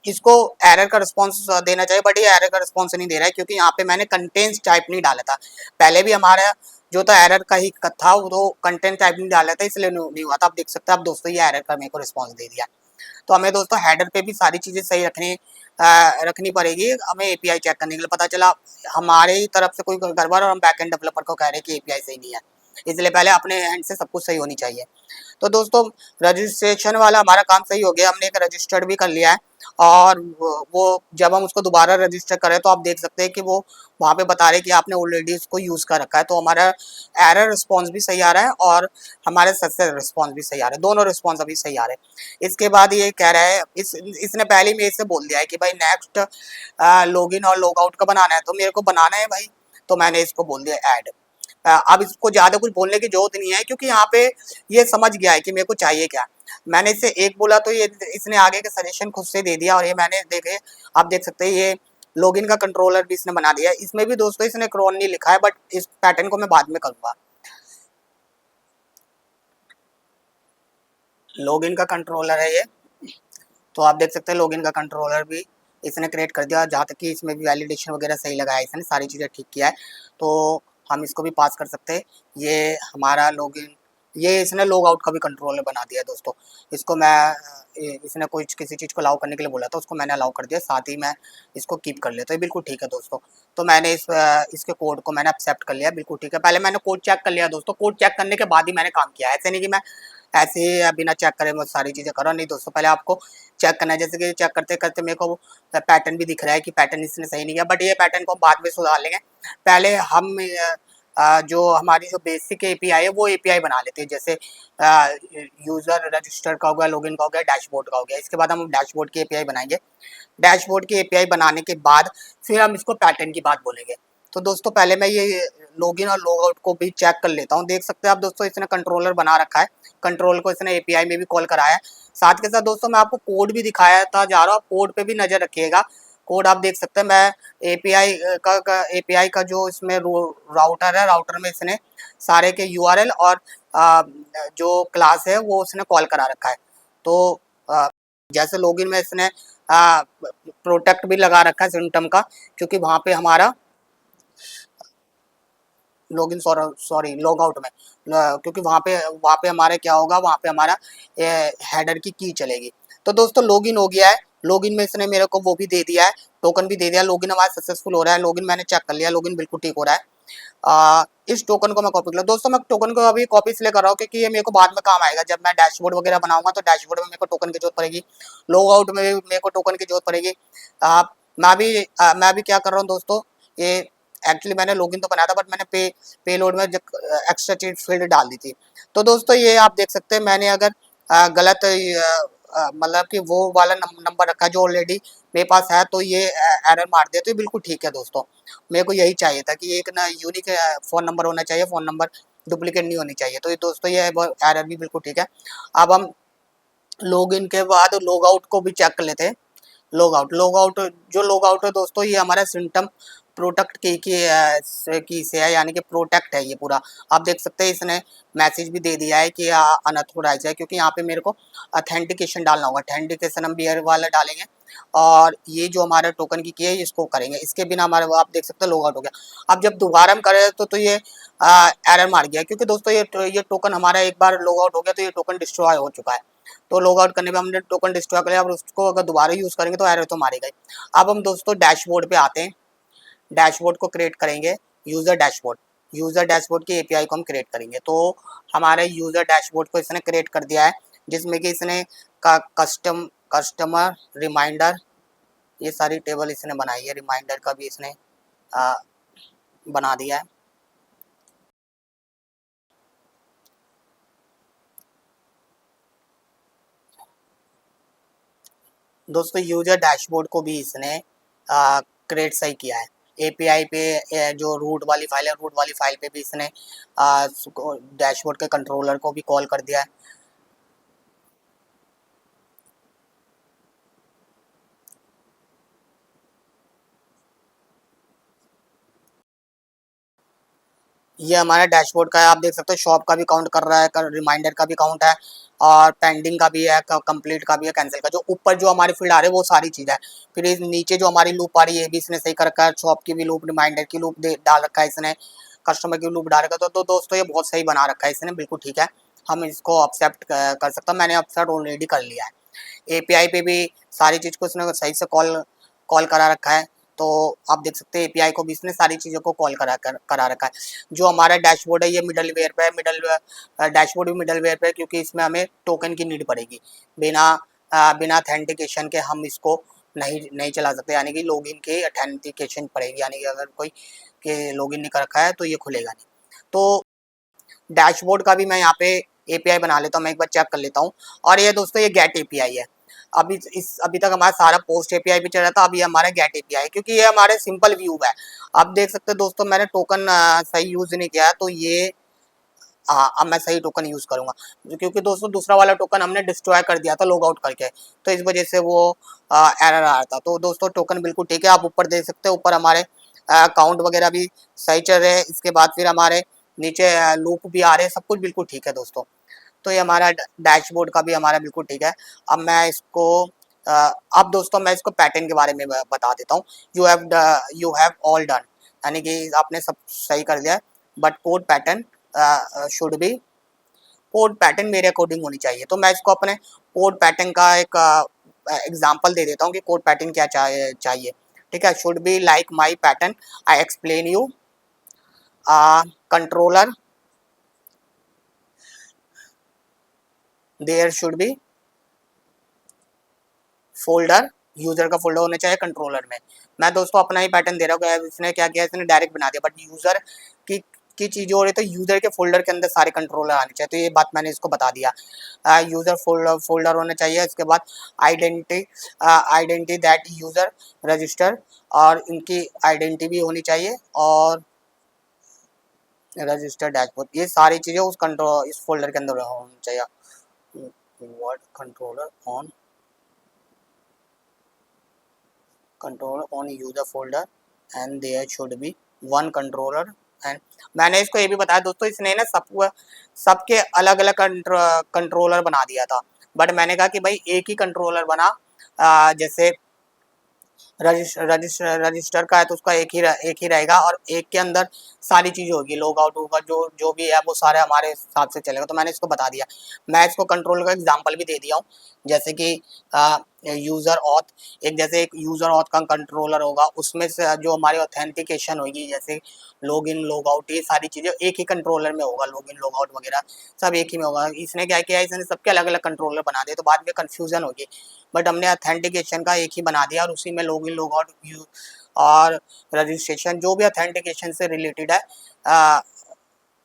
इसको एरर का रिस्पॉन्स देना चाहिए, बट ये एरर का रिस्पॉन्स नहीं दे रहा है क्योंकि यहाँ पे मैंने कंटेंट्स टाइप नहीं डाला था। पहले भी हमारा जो था एरर का ही था, वो तो कंटेंट टाइप नहीं डाला था इसलिए नहीं हुआ था। आप देख सकते हैं अब दोस्तों ये एरर का मेरे को रिस्पॉन्स दे दिया। तो हमें दोस्तों हेडर पे भी सारी चीज़ें सही रखनी पड़ेगी हमें एपीआई चेक करने के लिए। पता चला हमारे ही तरफ से कोई गड़बड़ और हम बैकएंड डेवलपर को कह रहे हैं कि एपीआई सही नहीं है, इसलिए पहले अपने एंड से सब कुछ सही होनी चाहिए। तो दोस्तों रजिस्ट्रेशन वाला हमारा काम सही हो गया, हमने एक रजिस्टर्ड भी कर लिया है और वो जब हम उसको दोबारा रजिस्टर करें तो आप देख सकते हैं कि वो वहाँ पे बता रहे हैं कि आपने ऑलरेडी इसको यूज़ कर रखा है। तो हमारा एरर रिस्पॉन्स भी सही आ रहा है और हमारे सक्सेस रिस्पॉन्स भी सही आ रहा है, दोनों रिस्पॉन्स अभी सही आ रहे हैं। इसके बाद ये कह रहा है इसने पहले ही मेरे से बोल दिया है कि भाई नेक्स्ट लॉगिन और लॉग आउट का बनाना है, तो मेरे को बनाना है भाई, तो मैंने इसको बोल दिया ऐड। अब इसको ज़्यादा कुछ बोलने की जरूरत नहीं है क्योंकि यहाँ पे ये समझ गया है कि मेरे को चाहिए क्या। मैंने इससे एक बोला तो ये इसने आगे का सजेशन खुद से दे दिया और ये मैंने देखे आप देख सकते हैं ये लॉगिन का कंट्रोलर भी इसने बना दिया है। इसमें भी दोस्तों इसने क्रोन नहीं लिखा है, बट इस पैटर्न को मैं बाद में करूँगा। लॉगिन का कंट्रोलर है ये, तो आप देख सकते हैं लॉगिन का कंट्रोलर भी इसने क्रिएट कर दिया। जहाँ तक कि इसमें भी वैलिडेशन वगैरह सही लगाया है, इसने सारी चीज़ें ठीक किया है, तो हम इसको भी पास कर सकते हैं। ये हमारा लॉगिन, ये इसने लॉग आउट का भी कंट्रोलर बना दिया है दोस्तों। इसको मैं इसने कोई किसी चीज़ को अलाउ करने के लिए बोला था, उसको मैंने अलाउ कर दिया, साथ ही मैं इसको कीप कर लिया, तो ये बिल्कुल ठीक है दोस्तों। तो मैंने इसके कोड को मैंने एक्सेप्ट कर लिया, बिल्कुल ठीक है। पहले मैंने कोड चेक कर लिया दोस्तों, कोड चेक करने के बाद ही मैंने काम किया, ऐसे नहीं कि मैं ऐसे ही बिना चेक करे मैं सारी चीज़ें करो, नहीं दोस्तों। पहले आपको चेक करना है, जैसे कि चेक करते करते मेरे को पैटर्न भी दिख रहा है कि पैटर्न इसने सही नहीं किया, बट ये पैटर्न को बाद में सुधार लेंगे। पहले हम जो हमारी जो बेसिक एपीआई है वो एपीआई बना लेते हैं, जैसे यूज़र रजिस्टर का हो गया, लॉगिन का हो गया, डैशबोर्ड का हो गया। इसके बाद हम डैशबोर्ड की एपीआई बनाएंगे। डैशबोर्ड की एपीआई बनाने के बाद फिर हम इसको पैटर्न की बात बोलेंगे। तो दोस्तों पहले मैं ये लॉगिन और लॉग आउट को भी चेक कर लेता हूँ। देख सकते हैं आप दोस्तों इसने कंट्रोलर बना रखा है, कंट्रोल को इसने एपीआई में भी कॉल कराया है। साथ के साथ दोस्तों मैं आपको कोड भी दिखाया था जा रहा हूँ, कोड पे भी नज़र रखिएगा। कोड आप देख सकते हैं, मैं एपीआई का जो इसमें राउटर है, राउटर में इसने सारे के यूआरएल और जो क्लास है वो उसने कॉल करा रखा है। तो जैसे लॉगिन में इसने प्रोटेक्ट भी लगा रखा है सिस्टम का, क्योंकि वहाँ पे हमारा लॉगिन सॉरी लॉग आउट में क्योंकि वहाँ पे हमारे क्या होगा, वहाँ पे हमारा हेडर की की चलेगी। तो दोस्तों लॉगिन हो गया है, लॉगिन में इसने मेरे को वो भी दे दिया है, टोकन भी दे दिया। लॉगिन हमारा सक्सेसफुल हो रहा है, लॉगिन मैंने चेक कर लिया, लॉगिन बिल्कुल ठीक हो रहा है। इस टोकन को मैं कॉपी कर लूँ दोस्तों। मैं टोकन को अभी कॉपी इसलिए कर रहा हूँ क्योंकि ये मेरे को बाद में काम आएगा। जब मैं डैशबोर्ड वगैरह बनाऊंगा तो डैशबोर्ड में मेरे को टोकन की जरूरत पड़ेगी, लॉग आउट में भी मेरे को टोकन की जरूरत पड़ेगी। मैं भी क्या कर रहा हूँ दोस्तों, ये एक्चुअली मैंने लॉगिन तो बनाया था, बट मैंने पेलोड में एक्स्ट्रा चीज फील्ड डाल दी थी। तो दोस्तों ये आप देख सकते हैं, मैंने अगर गलत मतलब कि वो वाला नंबर रखा जो ऑलरेडी मेरे पास है, तो ये एरर मार दिया, तो ये बिल्कुल ठीक है दोस्तों। मेरे को यही चाहिए था कि एक ना यूनिक फ़ोन नंबर होना चाहिए, फ़ोन नंबर डुप्लीकेट नहीं होनी चाहिए। तो ये दोस्तों ये एरर भी बिल्कुल ठीक है। अब हम लॉगिन के बाद लॉग आउट को भी चेक कर लेते हैं। लॉग आउट जो लॉग आउट है दोस्तों, ये हमारा सिस्टम प्रोटेक्ट की से है, यानी कि प्रोटेक्ट है ये पूरा। आप देख सकते हैं इसने मैसेज भी दे दिया है कि अनऑथोराइज है, क्योंकि यहाँ पे मेरे को अथेंटिकेशन डालना होगा। अथेंटिकेशन हम बियर वाला डालेंगे और ये जो हमारा टोकन की है इसको करेंगे। इसके बिना हमारे आप देख सकते हैं लॉग आउट हो गया। अब जब दोबारा हम करें तो ये एरर मार गया, क्योंकि दोस्तों ये टोकन हमारा एक बार लॉग आउट हो गया तो ये टोकन डिस्ट्रॉय हो चुका है। तो लॉग आउट करने पे हमने टोकन डिस्ट्रॉय कर लिया, अब उसको अगर दोबारा यूज़ करेंगे तो एरर तो मारेगा ही। अब हम दोस्तों डैशबोर्ड पे आते हैं, डैशबोर्ड को क्रिएट करेंगे, यूज़र डैशबोर्ड की एपीआई को हम क्रिएट करेंगे। तो हमारे यूज़र डैशबोर्ड को इसने क्रिएट कर दिया है, जिसमें कि इसने कस्टमर रिमाइंडर, ये सारी टेबल इसने बनाई है, रिमाइंडर का भी इसने बना दिया है। दोस्तों यूजर डैशबोर्ड को भी इसने क्रिएट सही किया है। एपीआई पे जो रूट वाली फाइल है, रूट वाली फाइल पे भी इसने डैशबोर्ड के कंट्रोलर को भी कॉल कर दिया है। ये हमारा डैशबोर्ड का है, आप देख सकते हो शॉप का भी काउंट कर रहा है, रिमाइंडर का भी काउंट है और पेंडिंग का भी है, कंप्लीट का भी है, कैंसिल का। जो ऊपर जो हमारी फील्ड आ रही है वो सारी चीज़ है। फिर इस नीचे जो हमारी लूप आ रही है ये भी इसने सही कर रखा है, शॉप की भी लूप, रिमाइंडर की लूप डाल रखा है इसने, कस्टमर की लूप डाल रखा है। तो दोस्तों ये बहुत सही बना रखा है इसने, बिल्कुल ठीक है। हम इसको एक्सेप्ट कर सकते हैं, मैंने एक्सेप्ट ऑलरेडी कर लिया है। एपीआई पे भी सारी चीज़ को उसने सही से कॉल कॉल करा रखा है। तो आप देख सकते हैं एपीआई को भी इसने सारी चीज़ों को कॉल करा रखा है। जो हमारा डैशबोर्ड है ये मिडलवेयर पे है, डैशबोर्ड भी मिडलवेयर पे है, क्योंकि इसमें हमें टोकन की नीड पड़ेगी। बिना बिना अथेंटिकेशन के हम इसको नहीं चला सकते, यानी कि लॉगिन के अथेंटिकेशन पड़ेगी, यानी कि अगर कोई के लॉगिन नहीं कर रखा है तो ये खुलेगा नहीं। तो डैशबोर्ड का भी मैं यहाँ पे एपीआई बना लेता हूँ, मैं एक बार चेक कर लेता हूँ। और ये दोस्तों ये गेट एपीआई है। अभी तक हमारा सारा पोस्ट एपीआई भी चल रहा था, अभी हमारा गेट एपीआई है, क्योंकि ये हमारे सिंपल व्यू है। अब देख सकते हैं दोस्तों मैंने टोकन सही यूज नहीं किया है, तो ये अब मैं सही टोकन यूज करूंगा, क्योंकि दोस्तों दूसरा वाला टोकन हमने डिस्ट्रॉय कर दिया था लॉग आउट करके, तो इस वजह से वो एरर आ रहा था। तो दोस्तों टोकन बिल्कुल ठीक है, आप ऊपर देख सकते हैं, ऊपर हमारे अकाउंट वगैरह भी सही चल रहे हैं। इसके बाद फिर हमारे नीचे लूप भी आ रहे हैं, सब कुछ बिल्कुल ठीक है दोस्तों। तो ये हमारा डैशबोर्ड का भी हमारा बिल्कुल ठीक है। अब मैं इसको अब दोस्तों मैं इसको पैटर्न के बारे में बता देता हूँ। यू हैव ऑल डन, यानी कि आपने सब सही कर दिया है, but code pattern should be, code pattern मेरे अकॉर्डिंग होनी चाहिए। तो मैं इसको अपने कोड पैटर्न का एक एग्जांपल दे देता हूँ कि कोड पैटर्न क्या चाहिए। ठीक है, should be like my pattern, I explain you, controller, there should be folder, user का फोल्डर होना चाहिए कंट्रोलर में। मैं दोस्तों अपना ही पैटर्न दे रहा हूँ, इसने क्या किया, इसने डायरेक्ट बना दिया, बट यूजर की चीज़ हो रही तो यूजर के फोल्डर के अंदर सारे कंट्रोलर आने चाहिए। तो ये बात मैंने इसको बता दिया। यूजर फोल्डर होना चाहिए। इसके बाद आइडेंटिटी दैट यूजर रजिस्टर, और इनकी आइडेंटिटी भी होनी चाहिए, और रजिस्टर डैशबोर्ड, ये सारी चीज़ें इस फोल्डर के अंदर होनी चाहिए। Word controller on controller on user folder and there should be one controller। And मैंने इसको ये भी बताया दोस्तों, इसने ना सबके अलग अलग कंट्रोलर बना दिया था, बट मैंने कहा कि भाई एक ही कंट्रोलर बना। जैसे रजिस्टर का है तो उसका एक ही रहेगा, और एक के अंदर सारी चीज़ें होगी, लॉग आउट होगा, जो भी है वो सारे हमारे हिसाब से चलेगा। तो मैंने इसको बता दिया। मैं इसको कंट्रोल का एग्जांपल भी दे दिया हूँ, जैसे कि यूज़र ऑथ, जैसे एक यूज़र ऑथ का कंट्रोलर होगा, उसमें से जो हमारी ऑथेंटिकेशन होगी, जैसे लॉग इन लॉग आउट, ये सारी चीज़ें एक ही कंट्रोलर में होगा, लॉग इन लॉग आउट वगैरह सब एक ही में होगा। इसने क्या किया, इसने सबके अलग अलग कंट्रोलर बना दिए, तो बाद में कन्फ्यूजन होगी, बट हमने अथेंटिकेशन का एक ही बना दिया, और उसी में लॉग इन लॉग आउट और रजिस्ट्रेशन जो भी अथेंटिकेशन से रिलेटेड है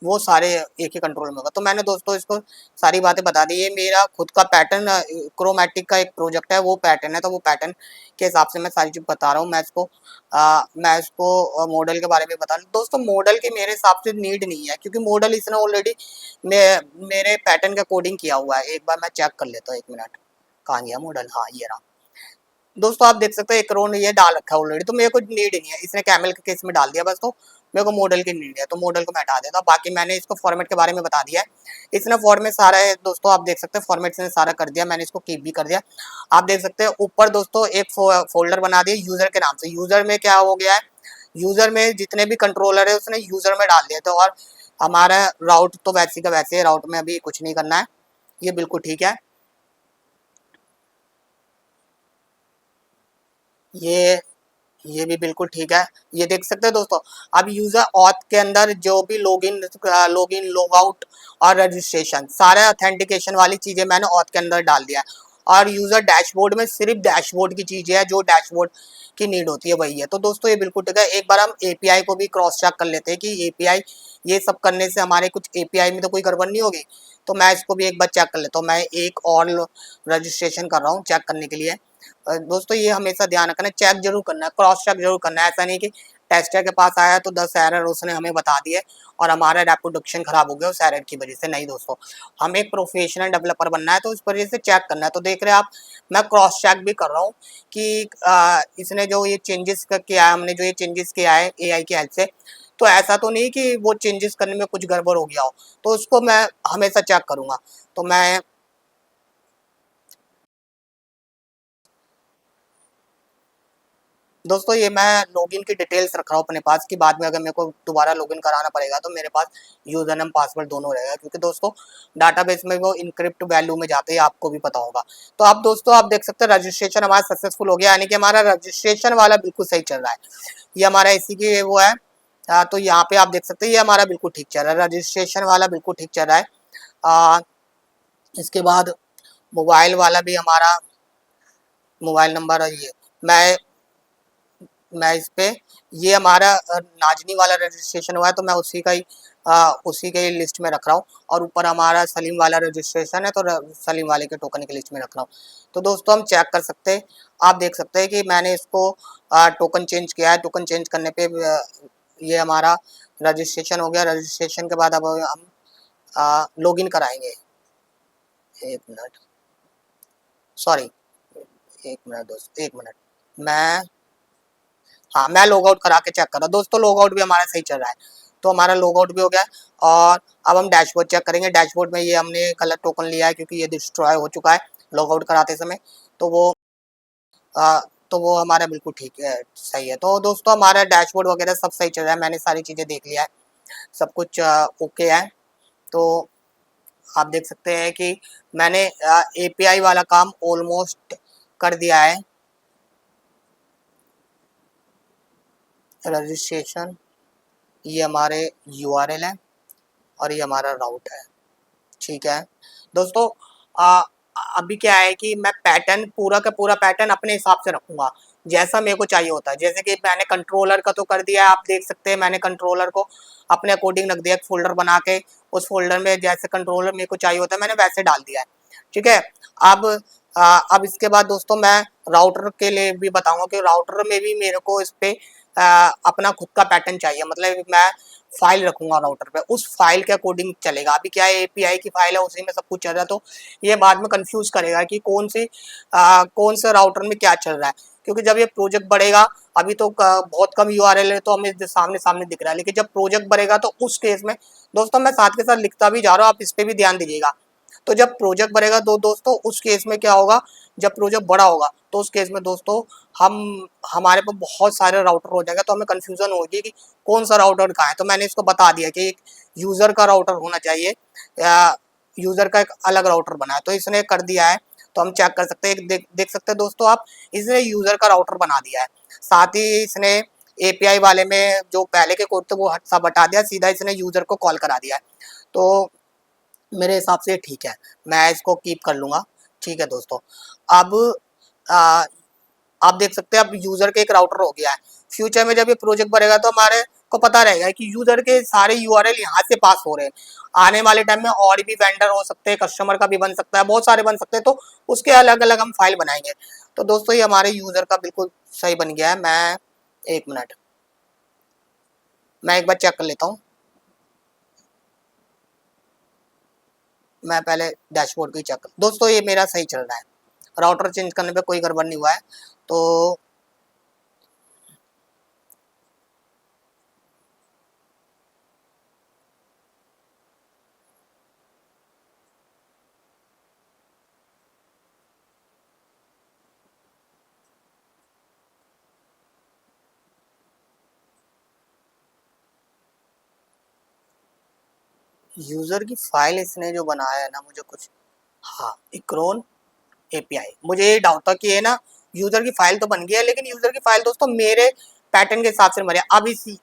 वो सारे एक ही कंट्रोल में होगा। तो मैंने दोस्तों इसको सारी बातें बता दी। ये मेरा खुद का पैटर्न क्रोमैटिक का एक प्रोजेक्ट है, वो पैटर्न है, तो वो पैटर्न के हिसाब से मैं सारी चीज़ बता रहा हूँ। मैं इसको मॉडल के बारे में बता रहा हूँ दोस्तों। मॉडल के मेरे हिसाब से नीड नहीं है, क्योंकि मॉडल इसने ऑलरेडी मेरे पैटर्न का कोडिंग किया हुआ है। एक बार मैं चेक कर लेता हूँ, 1 मिनट, कहाँ गया मॉडल, हाँ ये रहा दोस्तों। आप देख सकते हो एक करोड़ ये डाल रखा है ऑलरेडी, तो मेरे को नीड नहीं है, इसने कैमल के केस में डाल दिया बस, तो मेरे को मॉडल की नीड है, तो मॉडल को मैं हटा देता हूँ। बाकी मैंने इसको फॉर्मेट के बारे में बता दिया है, इसने फॉर्मेट सारा है दोस्तों, आप देख सकते हैं फॉर्मेट ने सारा कर दिया। मैंने इसको कीप भी कर दिया। आप देख सकते हैं ऊपर दोस्तों एक फोल्डर बना दिया यूजर के नाम से। यूजर में क्या हो गया है, यूजर में जितने भी कंट्रोलर है उसने यूजर में डाल दिया, तो और हमारा राउट तो वैसे का वैसे है, राउट में अभी कुछ नहीं करना है, ये बिल्कुल ठीक है। ये भी बिल्कुल ठीक है, ये देख सकते हैं दोस्तों। अब यूजर ऑथ के अंदर जो भी लॉगिन लॉग आउट और रजिस्ट्रेशन, सारे ऑथेंटिकेशन वाली चीजें मैंने ऑथ के अंदर डाल दिया है, और यूजर डैशबोर्ड में सिर्फ डैशबोर्ड की चीजें है, जो डैशबोर्ड की नीड होती है वही है। तो दोस्तों ये बिल्कुल ठीक है। एक बार हम एपीआई को भी क्रॉस चेक कर लेते हैं कि एपीआई ये सब करने से हमारे कुछ एपीआई में तो कोई गड़बड़ नहीं होगी। तो मैं इसको भी एक बार चेक कर लेता हूँ। मैं एक और रजिस्ट्रेशन कर रहा हूँ चेक करने के लिए। दोस्तों ये हमेशा ध्यान रखना है, चेक जरूर करना है, क्रॉस चेक जरूर करना है। ऐसा नहीं कि टेस्टर के पास आया तो 10 एरर उसने हमें बता दिए और हमारा रेपुटेशन खराब हो गया उस एरर की वजह से। नहीं दोस्तों, हमें एक प्रोफेशनल डेवलपर बनना है, तो इस वजह से चेक करना है। तो देख रहे हैं आप, मैं क्रॉस चेक भी कर रहा हूँ कि इसने जो ये चेंजेस किया है, हमने जो ये चेंजेस किया है एआई की हेल्प से, तो ऐसा तो नहीं कि वो चेंजेस करने में कुछ गड़बड़ हो गया हो, तो उसको मैं हमेशा चेक करूंगा। तो मैं दोस्तों ये मैं लॉगिन की डिटेल्स रख रहा हूँ अपने पास कि बाद में अगर मेरे को दोबारा लॉगिन कराना पड़ेगा तो मेरे पास यूजर नेम पासवर्ड दोनों रहेगा, क्योंकि दोस्तों डाटाबेस में वो इनक्रिप्ट वैल्यू में जाते हैं, आपको भी पता होगा। तो आप दोस्तों आप देख सकते हैं रजिस्ट्रेशन हमारा सक्सेसफुल हो गया, यानी कि हमारा रजिस्ट्रेशन वाला बिल्कुल सही चल रहा है। ये हमारा इसी की वो है। तो यहाँ पे आप देख सकते हैं ये हमारा बिल्कुल ठीक चल रहा है, रजिस्ट्रेशन वाला बिल्कुल ठीक चल रहा है। इसके बाद मोबाइल वाला भी हमारा मोबाइल नंबर है, ये मैं इस पे ये हमारा नाजनी वाला रजिस्ट्रेशन हुआ है, तो मैं उसी के लिस्ट में रख रहा हूँ। और ऊपर हमारा सलीम वाला रजिस्ट्रेशन है, तो सलीम वाले के टोकन की लिस्ट में रख रहा हूँ। तो दोस्तों हम चेक कर सकते हैं, आप देख सकते हैं कि मैंने इसको टोकन चेंज किया है। टोकन चेंज करने पे ये हमारा रजिस्ट्रेशन हो गया। रजिस्ट्रेशन के बाद अब हम लॉगिन कराएंगे। एक मिनट, सॉरी, एक मिनट दोस्त, एक मिनट। मैं लॉग आउट करा के चेक कर रहा हूँ। दोस्तों लॉग आउट भी हमारा सही चल रहा है, तो हमारा लॉग आउट भी हो गया। और अब हम डैशबोर्ड चेक करेंगे। डैशबोर्ड में ये हमने गलत टोकन लिया है, क्योंकि ये डिस्ट्रॉय हो चुका है लॉग आउट कराते समय। तो वो आ, तो वो हमारा बिल्कुल ठीक है, सही है। तो दोस्तों हमारा डैशबोर्ड वगैरह सब सही चल रहा है, मैंने सारी चीज़ें देख लिया है, सब कुछ ओके है। तो आप देख सकते हैं कि मैंने एपीआई वाला काम ऑलमोस्ट कर दिया है। रजिस्ट्रेशन, ये हमारे यूआरएल है और ये हमारा राउट है, ठीक है। दोस्तों अभी क्या है कि मैं पैटर्न पूरा का पूरा पैटर्न अपने हिसाब से रखूंगा, जैसा मेरे को चाहिए होता है। जैसे कि मैंने कंट्रोलर का तो कर दिया है, आप देख सकते हैं मैंने कंट्रोलर को अपने अकॉर्डिंग रख दिया, एक फोल्डर बना के उस फोल्डर में जैसे कंट्रोलर मेरे को चाहिए होता है मैंने वैसे डाल दिया है, ठीक है। अब अब इसके बाद दोस्तों मैं राउटर के लिए भी बताऊंगा कि राउटर में भी मेरे को इस पे अपना खुद का पैटर्न चाहिए, मतलब मैं फाइल रखूंगा राउटर पे, उस फाइल के अकॉर्डिंग चलेगा। अभी क्या है एपीआई की फाइल है, उसी में सब कुछ चल रहा है, तो ये बाद में कंफ्यूज करेगा कि कौन से राउटर में क्या चल रहा है। क्योंकि जब ये प्रोजेक्ट बढ़ेगा, अभी तो बहुत कम यूआरएल है तो हमें सामने सामने दिख रहा है, लेकिन जब प्रोजेक्ट बढ़ेगा तो उस केस में दोस्तों मैं साथ के साथ लिखता भी जा रहा हूँ, आप इस पर भी ध्यान दीजिएगा। तो जब प्रोजेक्ट बढ़ेगा दोस्तों उस केस में क्या होगा, जब प्रोजेक्ट बड़ा होगा तो उस केस में दोस्तों हम हमारे पास बहुत सारे राउटर हो जाएगा, तो हमें कंफ्यूजन होगी कि कौन सा राउटर कहाँ है। तो मैंने इसको बता दिया कि एक यूजर का राउटर होना चाहिए, या यूजर का एक अलग राउटर बना है, तो इसने कर दिया है। तो हम चेक कर सकते हैं, देख सकते हैं दोस्तों आप, इसने यूजर का राउटर बना दिया है। साथ ही इसने एपीआई वाले में जो पहले के कोड थे वो सब हटा दिया, सीधा इसने यूजर को कॉल करा दिया है। तो मेरे हिसाब से ठीक है, मैं इसको कीप कर लूँगा, ठीक है दोस्तों। अब आ, आप देख सकते हैं अब यूज़र के एक राउटर हो गया है। फ्यूचर में जब ये प्रोजेक्ट बढ़ेगा तो हमारे को पता रहेगा कि यूज़र के सारे यूआरएल यहाँ से पास हो रहे हैं। आने वाले टाइम में और भी वेंडर हो सकते हैं, कस्टमर का भी बन सकता है, बहुत सारे बन सकते हैं, तो उसके अलग अलग हम फाइल बनाएंगे। तो दोस्तों ये हमारे यूज़र का बिल्कुल सही बन गया है। मैं एक मिनट, मैं एक बार चेक कर लेता हूँ। मैं पहले डैशबोर्ड को ही चेक कर, दोस्तों ये मेरा सही चल रहा है, राउटर चेंज करने पे कोई गड़बड़ नहीं हुआ है। तो यूजर की फाइल इसने जो बनाया है ना, मुझे कुछ, हाँ इक्रोन एपीआई, मुझे ये डाउट था कि ये ना यूजर की फाइल तो बन गई है, लेकिन यूजर की फाइल दोस्तों मेरे पैटर्न के हिसाब से बने।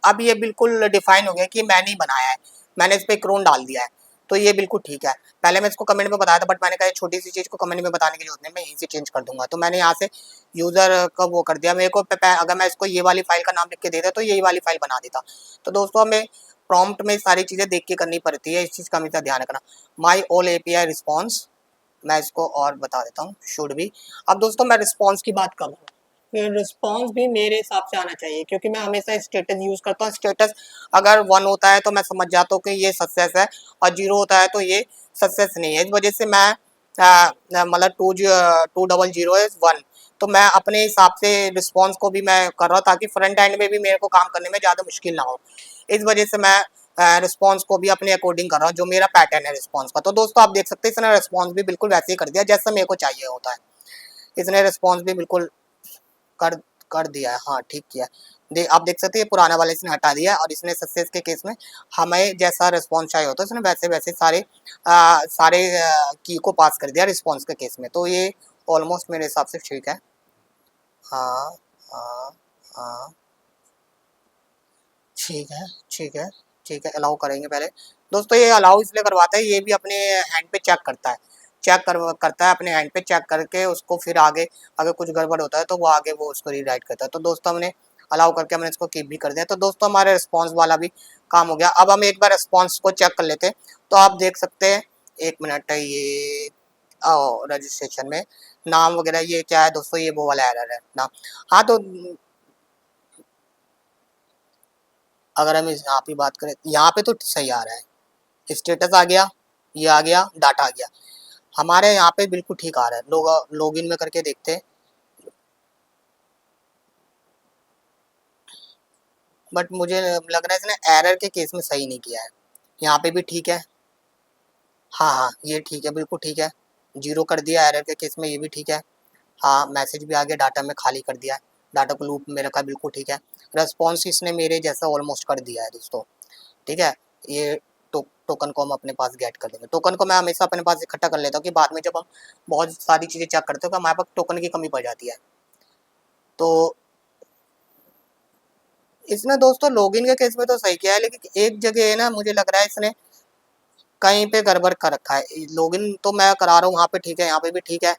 अब ये बिल्कुल डिफाइन हो गया कि मैंने ही बनाया है, मैंने इस पर क्रोन डाल दिया है, तो ये बिल्कुल ठीक है। पहले मैं इसको कमेंट में बताया था, बट मैंने कहा छोटी सी चीज़ को कमेंट में बताने की जरूरत नहीं, मैं यहीं से चेंज कर दूंगा। तो मैंने यहाँ से यूज़र का वो कर दिया। मेरे को अगर मैं इसको ये वाली फाइल का नाम लिख के देता तो यही वाली फाइल बना देता। तो दोस्तों हमें प्रॉम्प्ट में सारी चीज़ें देख के करनी पड़ती है, इस चीज़ का हमेशा ध्यान रखना। माई ऑल एपीआई रिस्पॉन्स, मैं इसको और बता देता हूँ, शुड भी। अब दोस्तों मैं रिस्पॉन्स की बात करूँ, रिस्पॉन्स भी मेरे हिसाब से आना चाहिए, क्योंकि मैं हमेशा स्टेटस यूज़ करता हूँ। स्टेटस अगर 1 होता है तो मैं समझ जाता हूँ कि ये सक्सेस है, और 0 होता है तो ये सक्सेस नहीं है। इस वजह से मैं मतलब 200 तो मैं अपने हिसाब से रिस्पॉन्स को भी मैं कर रहा हूँ, ताकि फ्रंट एंड में भी मेरे को काम करने में ज़्यादा मुश्किल ना हो। इस वजह से मैं रिस्पॉन्स को भी अपने अकॉर्डिंग कर रहा हूँ, जो मेरा पैटर्न है रिस्पॉन्स का। तो दोस्तों आप देख सकते हैं इसने रिस्पॉन्स भी बिल्कुल वैसे ही कर दिया जैसा मेरे को चाहिए होता है। इसने रिस्पॉन्स भी बिल्कुल कर कर दिया है, हाँ ठीक किया है। आप देख सकते हैं ये पुराना वाला इसने हटा दिया है और इसने सक्सेस के केस में हमें जैसा रिस्पॉन्स चाहिए होता है इसने वैसे वैसे सारे की को पास कर दिया रिस्पॉन्स के केस में। तो ये ऑलमोस्ट मेरे हिसाब से ठीक है। हाँ हाँ हाँ ठीक है ठीक है ठीक है, अलाउ करेंगे पहले। दोस्तों ये अलाउ इसलिए करवाता है, ये भी अपने हैंड पे चेक करता है, करता है अपने हैंड पे चेक करके उसको फिर आगे अगर कुछ गड़बड़ होता है तो वो आगे वो उसको रीराइट करता है। तो दोस्तों हमने अलाउ करके हमने इसको कीप भी कर दिया। तो दोस्तों हमारे रिस्पॉन्स वाला भी काम हो गया। अब हम एक बार रिस्पॉन्स को चेक कर लेते हैं। तो आप देख सकते हैं, एक मिनट, ये रजिस्ट्रेशन में नाम वगैरह ये क्या है दोस्तों, ये वो वाला एरर है नाम। हाँ तो अगर हम इस यहाँ पे बात करें, यहाँ पे तो सही आ रहा है, स्टेटस आ गया, ये आ गया, डाटा आ गया, हमारे यहाँ पे बिल्कुल ठीक आ रहा है। लॉगिन में करके देखते हैं, बट मुझे लग रहा है इसने एरर के केस में सही नहीं किया है। यहाँ पे भी ठीक है, हाँ हाँ ये ठीक है, बिल्कुल ठीक है, जीरो कर दिया एरर के केस में, ये भी ठीक है। हाँ मैसेज भी आ गया, डाटा में खाली कर दिया है, डाटा को लूप में रखा, बिल्कुल ठीक है। रेस्पॉन्स इसने मेरे जैसा ऑलमोस्ट कर दिया है दोस्तों, ठीक है। ये टोकन को हम अपने पास गेट कर देंगे। टोकन को मैं हमेशा अपने पास इकट्ठा कर लेता हूँ कि बाद में जब हम बहुत सारी चीज़ें चेक करते हो तो हमारे पास टोकन की कमी पड़ जाती है। तो इसने दोस्तों लॉगिन के केस में तो सही किया है, लेकिन एक जगह है ना, मुझे लग रहा है इसने कहीं पे गड़बड़ कर रखा है। लॉगिन तो मैं करा रहा हूँ वहाँ पे ठीक है, यहाँ पे भी ठीक है,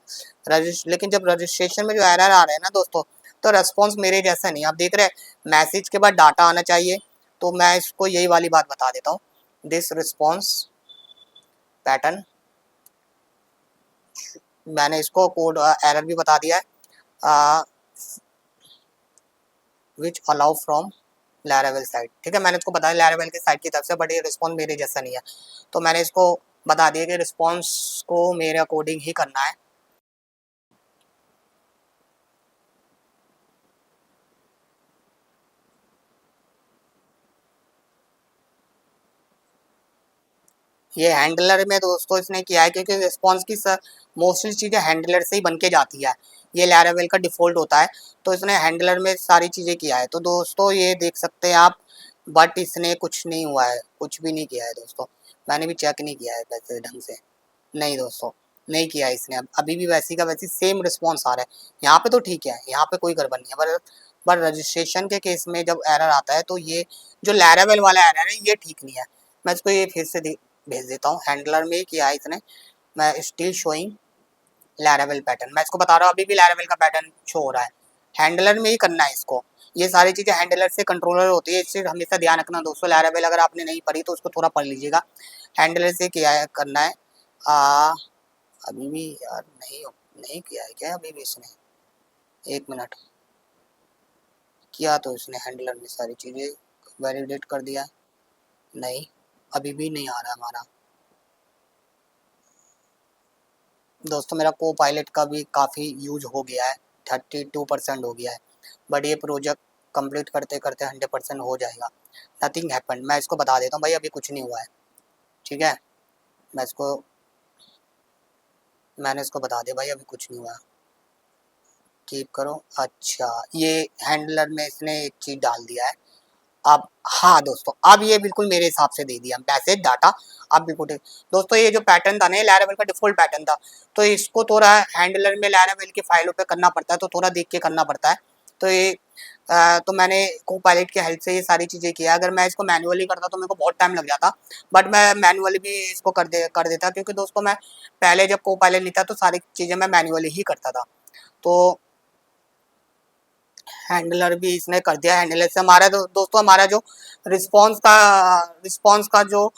लेकिन जब रजिस्ट्रेशन में जो एरर आ रहे हैं ना दोस्तों, तो रेस्पॉन्स मेरे जैसा नहीं। आप देख रहे हैं मैसेज के बाद डाटा आना चाहिए, तो मैं इसको यही वाली बात बता देता हूँ, दिस रिस्पॉन्स पैटर्न, मैंने इसको कोड एरर भी बता दिया है, विच अलाउ फ्रॉम लैरावेल साइट, ठीक है। मैंने इसको बताया लैरावेल के साइट की तरफ से, बट ये रिस्पॉन्स मेरे जैसा नहीं है, तो मैंने इसको बता दिया कि रिस्पॉन्स को मेरे अकॉर्डिंग ही करना है। ये हैंडलर में दोस्तों इसने किया है, क्योंकि रिस्पॉन्स की मोस्टली चीज़ें हैंडलर से ही बन के जाती है, ये लैरावेल का डिफ़ॉल्ट होता है, तो इसने हैंडलर में सारी चीज़ें किया है। तो दोस्तों ये देख सकते हैं आप, बट इसने कुछ नहीं हुआ है, कुछ भी नहीं किया है दोस्तों, मैंने भी चेक नहीं किया है वैसे ढंग से, नहीं दोस्तों नहीं किया है इसने। अभी भी वैसी का वैसी सेम रिस्पॉन्स आ रहा है, यहाँ पे तो ठीक है, यहाँ पे कोई गड़बड़ नहीं है, पर रजिस्ट्रेशन के केस में जब एरर आता है तो ये जो लैरावेल वाला एरर है ये ठीक नहीं है। मैं इसको ये फिर से भेज देता हूँ, हैंडलर में ही किया है इसने, मैं स्टिल शोइंग लैरावेल पैटर्न, मैं इसको बता रहा हूँ अभी भी लैरावेल का पैटर्न शो हो रहा है, हैंडलर में ही करना है इसको। ये सारी चीज़ें हैंडलर से कंट्रोलर होती है, इससे हमेशा ध्यान रखना दोस्तों। लैरावेल अगर आपने नहीं पढ़ी तो उसको थोड़ा पढ़ लीजिएगा, हैंडलर से किया है, करना है। अभी भी यार नहीं किया है क्या अभी भी इसने, एक मिनट, किया तो इसने हैंडलर में सारी चीज़ें वैलिडेट कर दिया, नहीं अभी भी नहीं आ रहा हमारा दोस्तों। मेरा को पायलट का भी काफ़ी यूज हो गया है, 32% हो गया है, बट ये प्रोजेक्ट कंप्लीट करते करते 100% हो जाएगा। नथिंग हैपेंड, मैं इसको बता देता हूँ भाई अभी कुछ नहीं हुआ है, ठीक है। मैं इसको मैंने इसको बता दिया भाई अभी कुछ नहीं हुआ, कीप करो। अच्छा ये हैंडलर में इसने एक चीज़ डाल दिया है अब, हाँ दोस्तों अब ये बिल्कुल मेरे हिसाब से दे दिया मैसेज डाटा, अब बिल्कुल ठीक। दोस्तों ये जो पैटर्न था ना लैरावेल का डिफॉल्ट पैटर्न था, तो इसको थोड़ा हैंडलर में लैरावेल की फाइलों पे करना पड़ता है, तो थोड़ा देख के करना पड़ता है। तो ये तो मैंने को पायलट की हेल्प से ये सारी चीज़ें किया। अगर मैं इसको मैनुअली करता तो मेरे को बहुत टाइम लग जाता, बट मैं मैनुअली भी इसको कर देता, क्योंकि दोस्तों मैं पहले जब को पायलट नहीं था तो सारी चीज़ें मैं मैनुअली ही करता था। तो हैंडलर भी इसने कर दिया, हैंडलर से हमारा दोस्तों हमारा जो रिस्पॉन्स का जो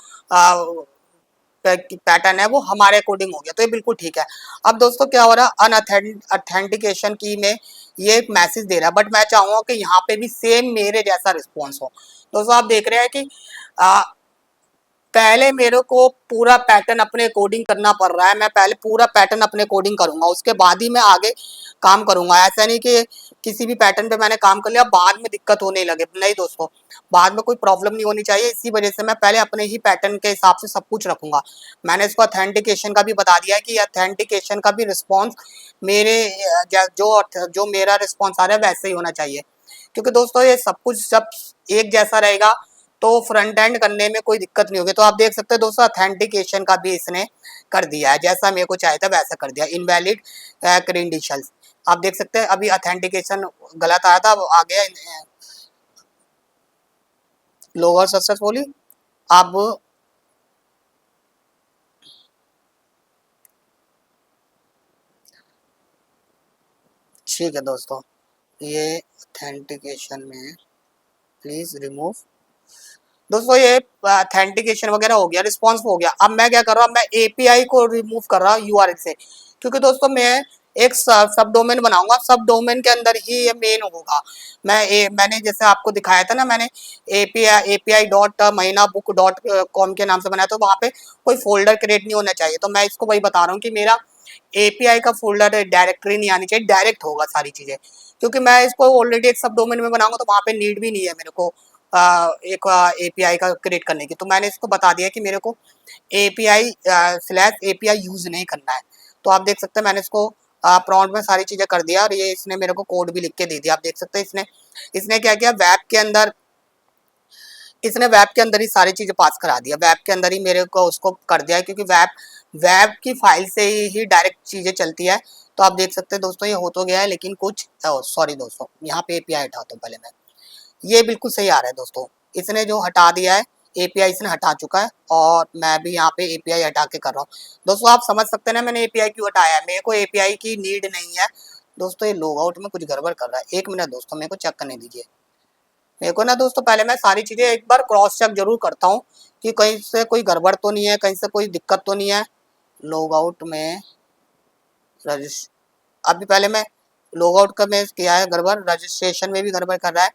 पैटर्न है वो हमारे अकॉर्डिंग हो गया, तो ये बिल्कुल ठीक है। अब दोस्तों क्या हो रहा है, अनऑथेंटिकेशन की में ये एक मैसेज दे रहा है, बट मैं चाहूँगा कि यहाँ पे भी सेम मेरे जैसा रिस्पॉन्स हो। दोस्तों आप देख रहे हैं कि पहले मेरे को पूरा पैटर्न अपने अकॉर्डिंग करना पड़ रहा है, मैं पहले पूरा पैटर्न अपने अकॉर्डिंग करूंगा, उसके बाद ही मैं आगे काम करूंगा। ऐसा नहीं कि किसी भी पैटर्न पे मैंने काम कर लिया बाद में दिक्कत होने लगे, नहीं दोस्तों, बाद में कोई प्रॉब्लम नहीं होनी चाहिए। इसी वजह से मैं पहले अपने ही पैटर्न के हिसाब से सब कुछ रखूंगा। मैंने इसको ऑथेंटिकेशन का भी बता दिया है कि ऑथेंटिकेशन का भी रिस्पॉन्स मेरे जो मेरा रिस्पॉन्स आ रहा है वैसे ही होना चाहिए, क्योंकि दोस्तों ये सब कुछ जब एक जैसा रहेगा तो फ्रंट एंड करने में कोई दिक्कत नहीं होगी। तो आप देख सकते हैं दोस्तों ऑथेंटिकेशन का भी इसने कर दिया है, जैसा मेरे को चाहिए था वैसा कर दिया। इनवैलिड क्रेडेंशियल्स, आप देख सकते हैं अभी ऑथेंटिकेशन गलत आया था, अब आ गया लोअर सक्सेसफुली। अब ठीक है दोस्तों, ये ऑथेंटिकेशन में प्लीज रिमूव। दोस्तों ये ऑथेंटिकेशन वगैरह हो गया, रिस्पॉन्स हो गया। अब मैं क्या कर रहा हूँ, मैं एपीआई को रिमूव कर रहा हूँ यूआरएल से, क्योंकि दोस्तों मैं एक सब डोमेन बनाऊंगा, सब डोमेन के अंदर ही ये मेन होगा। मैंने जैसे आपको दिखाया था ना, मैंने एपीआई डॉट महीना बुक डॉट कॉम के नाम से बनाया, तो वहाँ पे कोई फोल्डर क्रिएट नहीं होना चाहिए। तो मैं इसको वही बता रहा हूँ कि मेरा एपीआई का फोल्डर डायरेक्टरी नहीं आनी चाहिए, डायरेक्ट होगा सारी चीजें, क्योंकि मैं इसको ऑलरेडी एक सब डोमेन में बनाऊंगा तो वहाँ पे नीड भी नहीं है मेरे को एक एपीआई का क्रिएट करने की। तो मैंने इसको बता दिया कि मेरे को एपीआई स्लैश एपीआई यूज नहीं करना है। तो आप देख सकते हैं मैंने इसको प्रॉम्प्ट में सारी चीजें कर दिया, और ये इसने मेरे को कोड भी लिख के दे दिया। आप देख सकते हैं इसने क्या किया, इसने वेब के अंदर ही सारी चीजें पास करा दिया, वेब के अंदर ही मेरे को उसको कर दिया है, क्योंकि वेब की फाइल से ही डायरेक्ट चीजें चलती है। तो आप देख सकते हैं दोस्तों ये हो तो गया है, लेकिन कुछ सॉरी दोस्तों, यहाँ पे एपीआई हटाता हूँ पहले मैं। ये बिल्कुल सही आ रहा है दोस्तों, इसने जो हटा दिया है एपीआई इसने हटा चुका है, और मैं भी यहाँ पे एपीआई हटा के कर रहा हूँ। दोस्तों आप समझ सकते हैं ना मैंने एपीआई क्यों हटाया है, मेरे को एपीआई की नीड नहीं है। दोस्तों ये लॉग आउट में कुछ गड़बड़ कर रहा है, एक मिनट दोस्तों मेरे को चेक करने दीजिए। मेरे को ना दोस्तों पहले मैं सारी चीजें एक बार क्रॉस चेक जरूर करता हूँ कि कहीं से कोई गड़बड़ तो नहीं है, कहीं से कोई दिक्कत तो नहीं है। लॉग आउट में अभी पहले मैं लॉग आउट का मैं किया है गड़बड़, रजिस्ट्रेशन में भी गड़बड़ कर रहा है,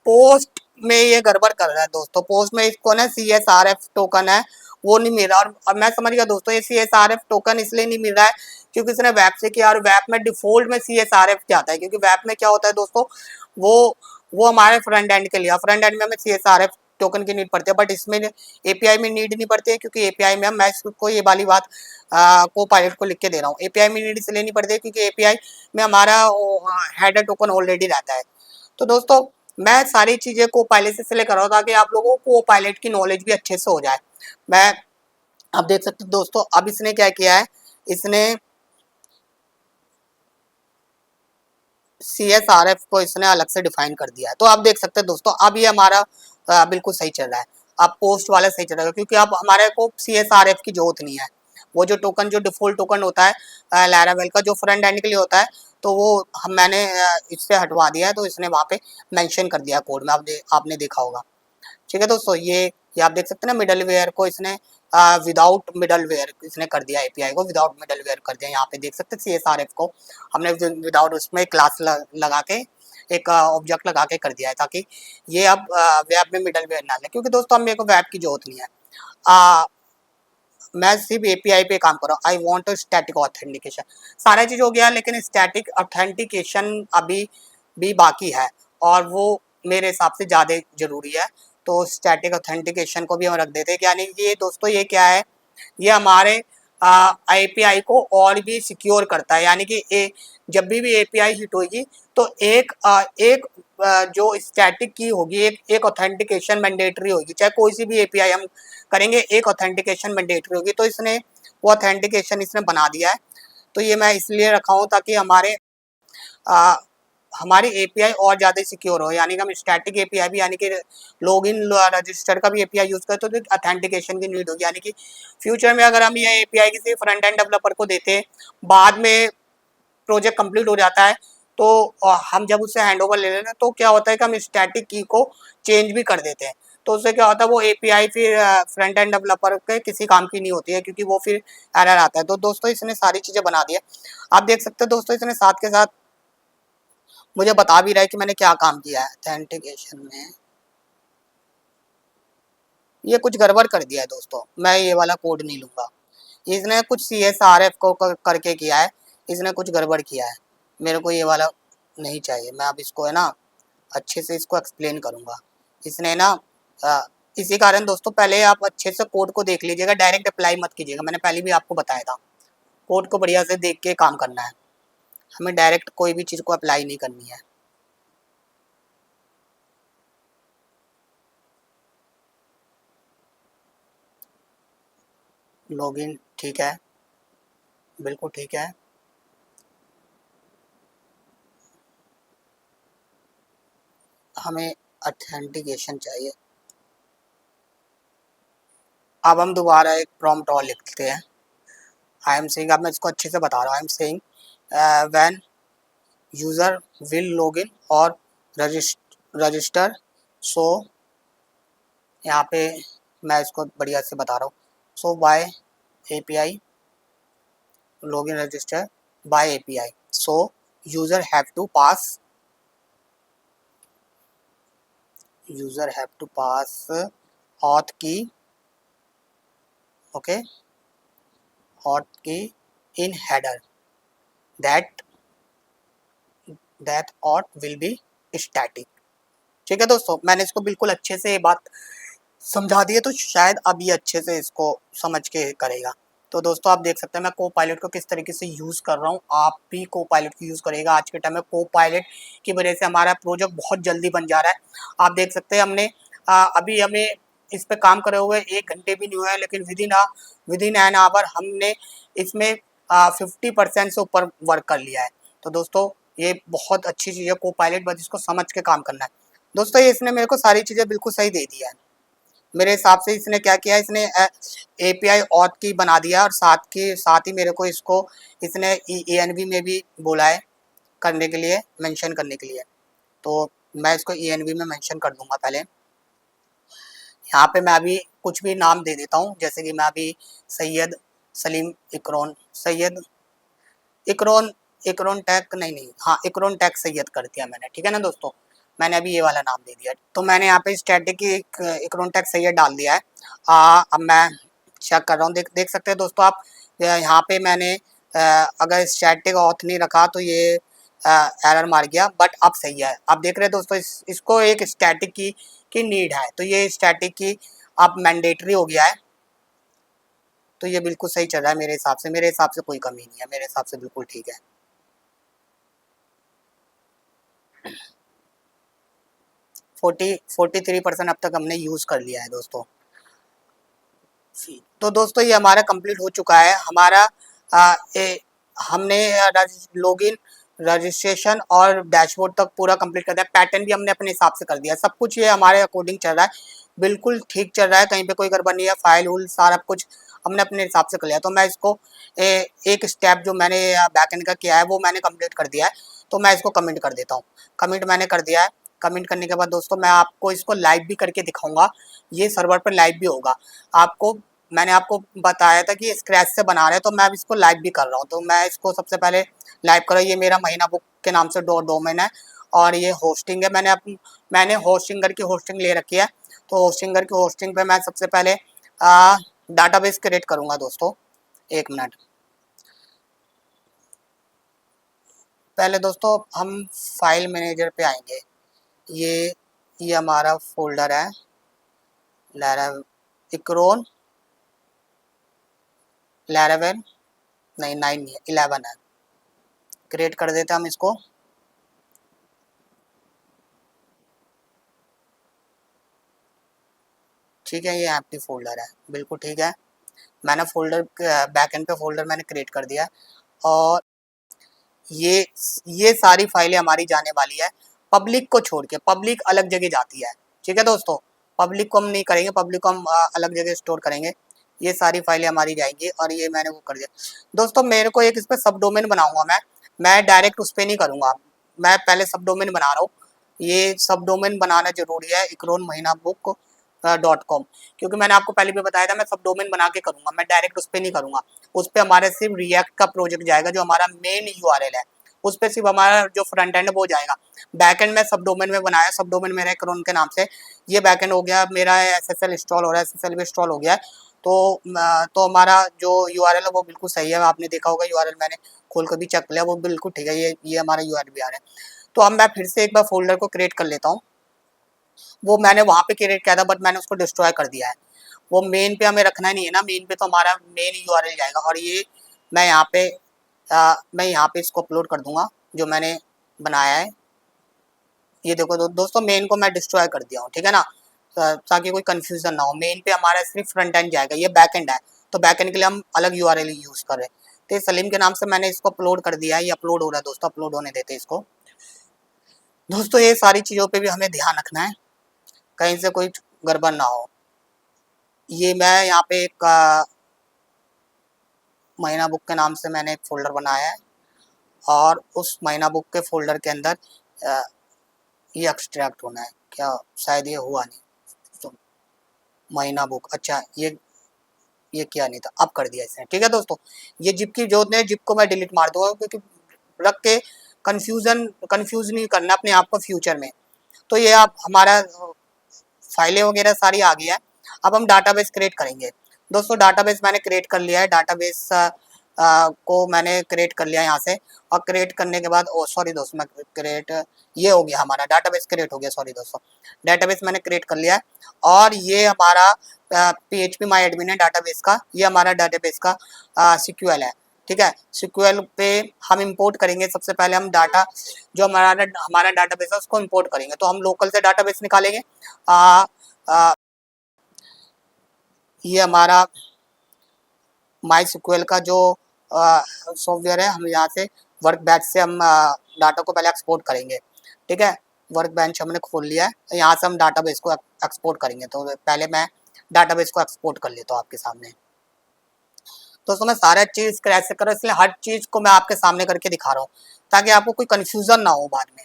पोस्ट में ये गड़बड़ कर रहा है दोस्तों। पोस्ट में इसको ना CSRF टोकन है वो नहीं मिल रहा, और अब मैं समझ गया दोस्तों ये CSRF टोकन इसलिए नहीं मिल रहा है क्योंकि इसने वेब से किया, और वेब में डिफॉल्ट में CSRF जाता है, क्योंकि वेब में क्या होता है दोस्तों, वो हमारे फ्रंट एंड के लिए, फ्रंट एंड में हमें CSRF टोकन की नीड पड़ती है, बट इसमें एपीआई में नीड नहीं पड़ती है, क्योंकि एपीआई में मैं इसको ये वाली बात को पायलट को लिख के दे रहा हूँ। एपीआई में नीड इसलिए नहीं पड़ती है क्योंकि एपीआई में हमारा हेडर टोकन ऑलरेडी रहता है। तो दोस्तों मैं सारी चीजें को पायलट से इसलिए कर रहा हूँ ताकि आप लोगों को पायलट की नॉलेज भी अच्छे से हो जाए। मैं आप देख सकते हो दोस्तों, अब इसने क्या किया है, इसने CSRF को इसने अलग से डिफाइन कर दिया है। तो आप देख सकते हैं दोस्तों अब ये हमारा बिल्कुल सही चल रहा है। अब पोस्ट वाला सही चल रहा है, क्योंकि अब हमारे को CSRF की जरूरत नहीं है। वो जो टोकन जो डिफॉल्ट टोकन होता है लैरावेल का जो फ्रंट एंड के लिए होता है, तो वो मैंने इससे हटवा दिया है, तो इसने वहाँ पे मेंशन कर दिया कोड में, आपने देखा होगा। ठीक है दोस्तों, ये आप देख सकते हैं ना, मिडलवेयर को इसने विदाउट मिडलवेयर इसने कर दिया, एपीआई को विदाउट मिडलवेयर कर दिया। यहाँ पे देख सकते हैं CSRF को हमने विदाउट उसमें क्लास लगा के एक ऑब्जेक्ट लगा के कर दिया है, ताकि ये अब वेब में मिडलवेयर ना ले, क्योंकि दोस्तों अब मेरे को वेब की जरूरत नहीं है। मैं सिर्फ एपीआई पे काम कर रहा हूँ। आई वॉन्ट स्टैटिक ऑथेंटिकेशन, सारा चीज हो गया, लेकिन स्टैटिक ऑथेंटिकेशन अभी भी बाकी है, और वो मेरे हिसाब से ज़्यादा जरूरी है। तो स्टैटिक ऑथेंटिकेशन को भी हम रख देते हैं। यानी ये दोस्तों ये क्या है, ये हमारे एपीआई को और भी सिक्योर करता है। यानी कि जब भी एपीआई हिट होगी तो एक जो स्टैटिक की होगी, एक ऑथेंटिकेशन मैंडेटरी होगी, चाहे कोई सी भी एपीआई हम करेंगे एक ऑथेंटिकेशन मैंडेटरी होगी। तो इसने वो ऑथेंटिकेशन इसने बना दिया है। तो ये मैं इसलिए रखा हूँ ताकि हमारी एपीआई और ज़्यादा सिक्योर हो। यानी कि हम स्टैटिक एपीआई भी, यानी कि लॉगिन रजिस्टर का भी एपीआई यूज़ करते तो ऑथेंटिकेशन की नीड होगी। यानी कि फ्यूचर में अगर हम ये एपीआई किसी फ्रंट एंड डेवलपर को देते हैं, बाद में प्रोजेक्ट कंप्लीट हो जाता है, तो हम जब उससे हैंड ओवर ले लेते हैं तो क्या होता है कि हम स्टैटिक की को चेंज भी कर देते हैं। तो उससे क्या होता है, वो एपीआई फिर फ्रंट एंड डेवलपर के किसी काम की नहीं होती है, क्योंकि वो फिर एरर आता है। तो दोस्तों इसने सारी चीज़ें बना दी है। आप देख सकते हैं दोस्तों इसने साथ के साथ मुझे बता भी रहा है कि मैंने क्या काम किया है ऑथेंटिकेशन में। ये कुछ गड़बड़ कर दिया है दोस्तों, मैं ये वाला कोड नहीं लूँगा। इसने कुछ CSRF को करके किया है, इसने कुछ गड़बड़ किया है। मेरे को ये वाला नहीं चाहिए। मैं अब इसको है ना अच्छे से इसको एक्सप्लेन करूँगा। इसने ना इसी कारण दोस्तों पहले आप अच्छे से कोड को देख लीजिएगा, डायरेक्ट अप्लाई मत कीजिएगा। मैंने पहले भी आपको बताया था, कोड को बढ़िया से देख के काम करना है, हमें डायरेक्ट कोई भी चीज़ को अप्लाई नहीं करनी है। लॉगिन ठीक है, बिल्कुल ठीक है। हमें ऑथेंटिकेशन चाहिए। अब हम दोबारा एक प्रॉम्प्ट और लिखते हैं। आई एम सेइंग, अब मैं इसको अच्छे से बता रहा हूँ। I am saying when user will login और रजिस्टर, सो यहाँ पे मैं इसको बढ़िया से बता रहा हूँ। सो bye API login register by API, so user have to pass auth key, okay, auth key in header, that auth will be static। ठीक है दोस्तों, मैंने इसको बिल्कुल अच्छे से ये बात समझा दी है, तो शायद अब ये अच्छे से इसको समझ के करेगा। तो दोस्तों आप देख सकते हैं मैं को पायलट को किस तरीके से यूज़ कर रहा हूँ। आप भी को पायलट को यूज़ करेगा। आज के टाइम में को पायलट की वजह से हमारा प्रोजेक्ट बहुत जल्दी बन जा रहा है। आप देख सकते हैं हमने अभी हमें इस पे काम करे हुए 1 घंटे भी नहीं हुआ है, लेकिन विद इन एन आवर हमने इसमें 50% से ऊपर वर्क कर लिया है। तो दोस्तों ये बहुत अच्छी चीज़ है को पायलट, बस इसको समझ के काम करना है। दोस्तों ये इसने मेरे को सारी चीज़ें बिल्कुल सही दे दी है। मेरे हिसाब से इसने क्या किया, इसने API ऑथ की बना दिया और साथ ही मेरे को इसको इसने ENV में भी बोला है करने के लिए, मेंशन करने के लिए। तो मैं इसको ENV में मेंशन कर दूंगा। पहले यहाँ पे मैं अभी कुछ भी नाम दे देता हूँ, जैसे कि मैं अभी सैयद सलीम इकरोन, सैयद इकरोन टैक नहीं, हाँ इकरोन टैक सैयद कर दिया मैंने। ठीक है ना दोस्तों, मैंने अभी ये वाला नाम दे दिया। तो मैंने यहाँ पे स्टैटिक की इकरोन टैक सैयद डाल दिया है। अब मैं चेक कर रहा हूँ, देख सकते हैं दोस्तों आप, यहाँ पे मैंने अगर स्टैटिक ऑथ नहीं रखा तो ये एरर मार गया, बट अब सही है। आप देख रहे हैं दोस्तों इसको एक स्टैटिक की नीड है, तो ये स्टैटिक की अब मैंडेटरी हो गया है। तो ये बिल्कुल सही चल रहा है मेरे हिसाब से। मेरे हिसाब से कोई कमी नहीं है, मेरे हिसाब से बिल्कुल ठीक है। 43% अब तक हमने यूज़ कर लिया है दोस्तों। तो दोस्तों ये हमारा कंप्लीट हो चुका है। हमारा हमने लॉगिन, रजिस्ट्रेशन और डैशबोर्ड तक पूरा कंप्लीट कर दिया। पैटर्न भी हमने अपने हिसाब से कर दिया। सब कुछ ये हमारे अकॉर्डिंग चल रहा है, बिल्कुल ठीक चल रहा है, कहीं पे कोई गड़बड़ नहीं है। फाइल वूल सारा कुछ हमने अपने हिसाब से कर लिया। तो मैं इसको एक स्टेप जो मैंने बैकएंड का किया है वो मैंने कंप्लीट कर दिया है। तो मैं इसको कमेंट कर देता हूँ। कमेंट मैंने कर दिया है। कमेंट करने के बाद दोस्तों मैं आपको इसको लाइव भी करके दिखाऊंगा। ये सर्वर पर लाइव भी होगा। मैंने आपको बताया था कि स्क्रैच से बना रहे हैं, तो मैं अब इसको लाइव भी कर रहा हूँ। तो मैं इसको सबसे पहले लाइव करो। ये मेरा महीना बुक के नाम से डोमेन है और ये होस्टिंग है। मैंने होस्टिंगर की होस्टिंग ले रखी है। तो होस्टिंगर की होस्टिंग पे मैं सबसे पहले डाटाबेस क्रिएट करूँगा दोस्तों। 1 मिनट। पहले दोस्तों हम फाइल मैनेजर पे आएंगे। ये हमारा फोल्डर है इकरोन लैरावेल, नहीं 9 नहीं है, 11 है। क्रिएट कर देते हैं हम इसको। ठीक है, ये एम्प्टी फोल्डर है, बिल्कुल ठीक है। मैंने फोल्डर बैकएंड पे फोल्डर मैंने क्रिएट कर दिया और ये सारी फाइलें हमारी जाने वाली है पब्लिक को छोड़ के। पब्लिक अलग जगह जाती है। ठीक है दोस्तों, पब्लिक को हम नहीं करेंगे, पब्लिक को हम अलग जगह स्टोर करेंगे। ये सारी फाइलें हमारी जाएंगी और ये मैंने वो कर दिया। दोस्तों मेरे को एक इस पर सब डोमेन बनाऊंगा मैं डायरेक्ट उस पर नहीं करूँगा। मैं पहले सब डोमेन बना रहा हूँ। ये सब डोमेन बनाना जरूरी है, इकरोन महीना बुक .com, क्योंकि मैंने आपको पहले भी बताया था मैं सब डोमेन बना के करूँगा, मैं डायरेक्ट उस पर नहीं करूँगा। उस पर हमारे सिर्फ रिएक्ट का प्रोजेक्ट जाएगा, जो हमारा मेन URL है। उस पर सिर्फ हमारा जो फ्रंट एंड है वो जाएगा। बैकएंड में सब डोमेन में बनाया, सब डोमेन मेरा इकरोन के नाम से। ये बैकएंड हो गया मेरा, SSL इंस्टॉल हो रहा है, SSL भी इंस्टॉल हो गया है। तो हमारा जो URL है वो बिल्कुल सही है। आपने देखा होगा URL मैंने खोल कर भी चेक लिया, वो बिल्कुल ठीक है, ये हमारा यूआरएल भी आ रहा है। तो अब मैं फिर से एक बार फोल्डर को क्रिएट कर लेता हूँ। वो मैंने वहाँ पे क्रिएट किया था बट मैंने उसको डिस्ट्रॉय कर दिया है। वो मेन पे हमें रखना नहीं है ना, मेन पे तो हमारा मेन यूआरएल जाएगा। और ये मैं यहाँ पे इसको अपलोड कर दूंगा जो मैंने बनाया है। ये देखो दोस्तों, मेन को मैं डिस्ट्रॉय कर दिया हूँ, ठीक है ना, ताकि कोई कंफ्यूजन ना हो। मेन पे हमारा सिर्फ फ्रंट एंड जाएगा, ये बैक एंड है, तो बैक एंड के लिए हम अलग यूआरएल यूज कर रहे हैं। तो सलीम के नाम से मैंने इसको अपलोड कर दिया है, ये अपलोड हो रहा है दोस्तों, अपलोड होने देते हैं इसको। दोस्तों ये सारी चीज़ों पे भी हमें ध्यान रखना है, कहीं से कोई गड़बड़ ना हो। ये मैं यहाँ पे एक महीना बुक के नाम से मैंने एक फोल्डर बनाया है, और उस महीना बुक के फोल्डर के अंदर ये एक्सट्रैक्ट होना है। क्या शायद ये हुआ नहीं, तो महीना बुक, अच्छा ये किया नहीं था, अब कर दिया इसने, ठीक है दोस्तों। ये जिप की जरूरत नहीं है, जिप को मैं डिलीट मार दूंगा, क्योंकि रख के कंफ्यूज नहीं करना अपने आप को फ्यूचर में। तो ये आप हमारा फाइलें वगैरह सारी आ गई है। अब हम डाटाबेस क्रिएट करेंगे दोस्तों। डाटाबेस मैंने क्रिएट कर लिया है, डाटाबेस को मैंने क्रिएट कर लिया यहाँ से। और क्रिएट करने के बाद, ओ सॉरी दोस्तों, मैं क्रिएट, ये हो गया हमारा डाटाबेस क्रिएट हो गया, सॉरी दोस्तों, डाटाबेस मैंने क्रिएट कर लिया है। और ये हमारा PHP माई एडमिन है डाटाबेस का, ये हमारा डाटाबेस का SQL है, ठीक है। SQL पे हम इंपोर्ट करेंगे, सबसे पहले हम डाटा जो हमारा डाटाबेस है उसको इंपोर्ट करेंगे। तो हम लोकल से डाटाबेस निकालेंगे। ये हमारा माई SQL का जो सॉफ्टवेयर है, हम यहाँ से वर्क बेंच से हम डाटा को पहले एक्सपोर्ट करेंगे, ठीक है। वर्क बेंच हमने खोल लिया है, यहाँ से हम डाटाबेस को एक्सपोर्ट करेंगे। तो पहले मैं डाटाबेस को एक्सपोर्ट कर लेता हूँ आपके सामने। दोस्तों मैं सारा चीज़ स्क्रैच से कर रहा हूँ, इसलिए हर चीज़ को मैं आपके सामने करके दिखा रहा हूँ, ताकि आपको कोई कन्फ्यूज़न ना हो बाद में।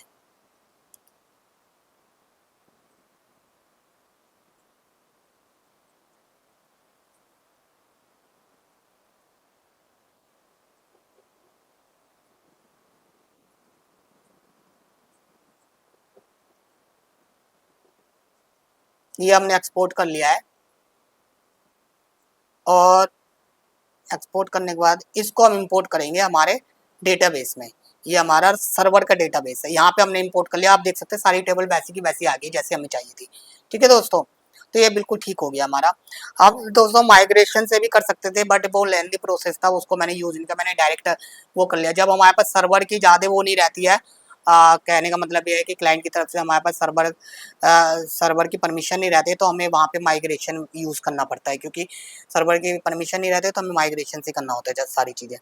ये हमने एक्सपोर्ट कर लिया है, और एक्सपोर्ट करने के बाद इसको हम इंपोर्ट करेंगे हमारे डेटाबेस में। ये हमारा सर्वर का डेटाबेस है, यहाँ पे हमने इंपोर्ट कर लिया। आप देख सकते हैं सारी टेबल वैसी की वैसी आ गई जैसे हमें चाहिए थी, ठीक है दोस्तों। तो ये बिल्कुल ठीक हो गया हमारा। अब दोस्तों माइग्रेशन से भी कर सकते थे, बट वो लेंथी प्रोसेस था, उसको मैंने यूज नहीं किया, मैंने डायरेक्ट वो कर लिया। जब हमारे पास सर्वर की ज़्यादा वो नहीं रहती है, कहने का मतलब ये है कि क्लाइंट की तरफ से हमारे पास सर्वर की परमिशन नहीं रहती, तो हमें वहाँ पे माइग्रेशन यूज़ करना पड़ता है, क्योंकि सर्वर की परमिशन नहीं रहती तो हमें माइग्रेशन से करना होता है सारी चीज़ें।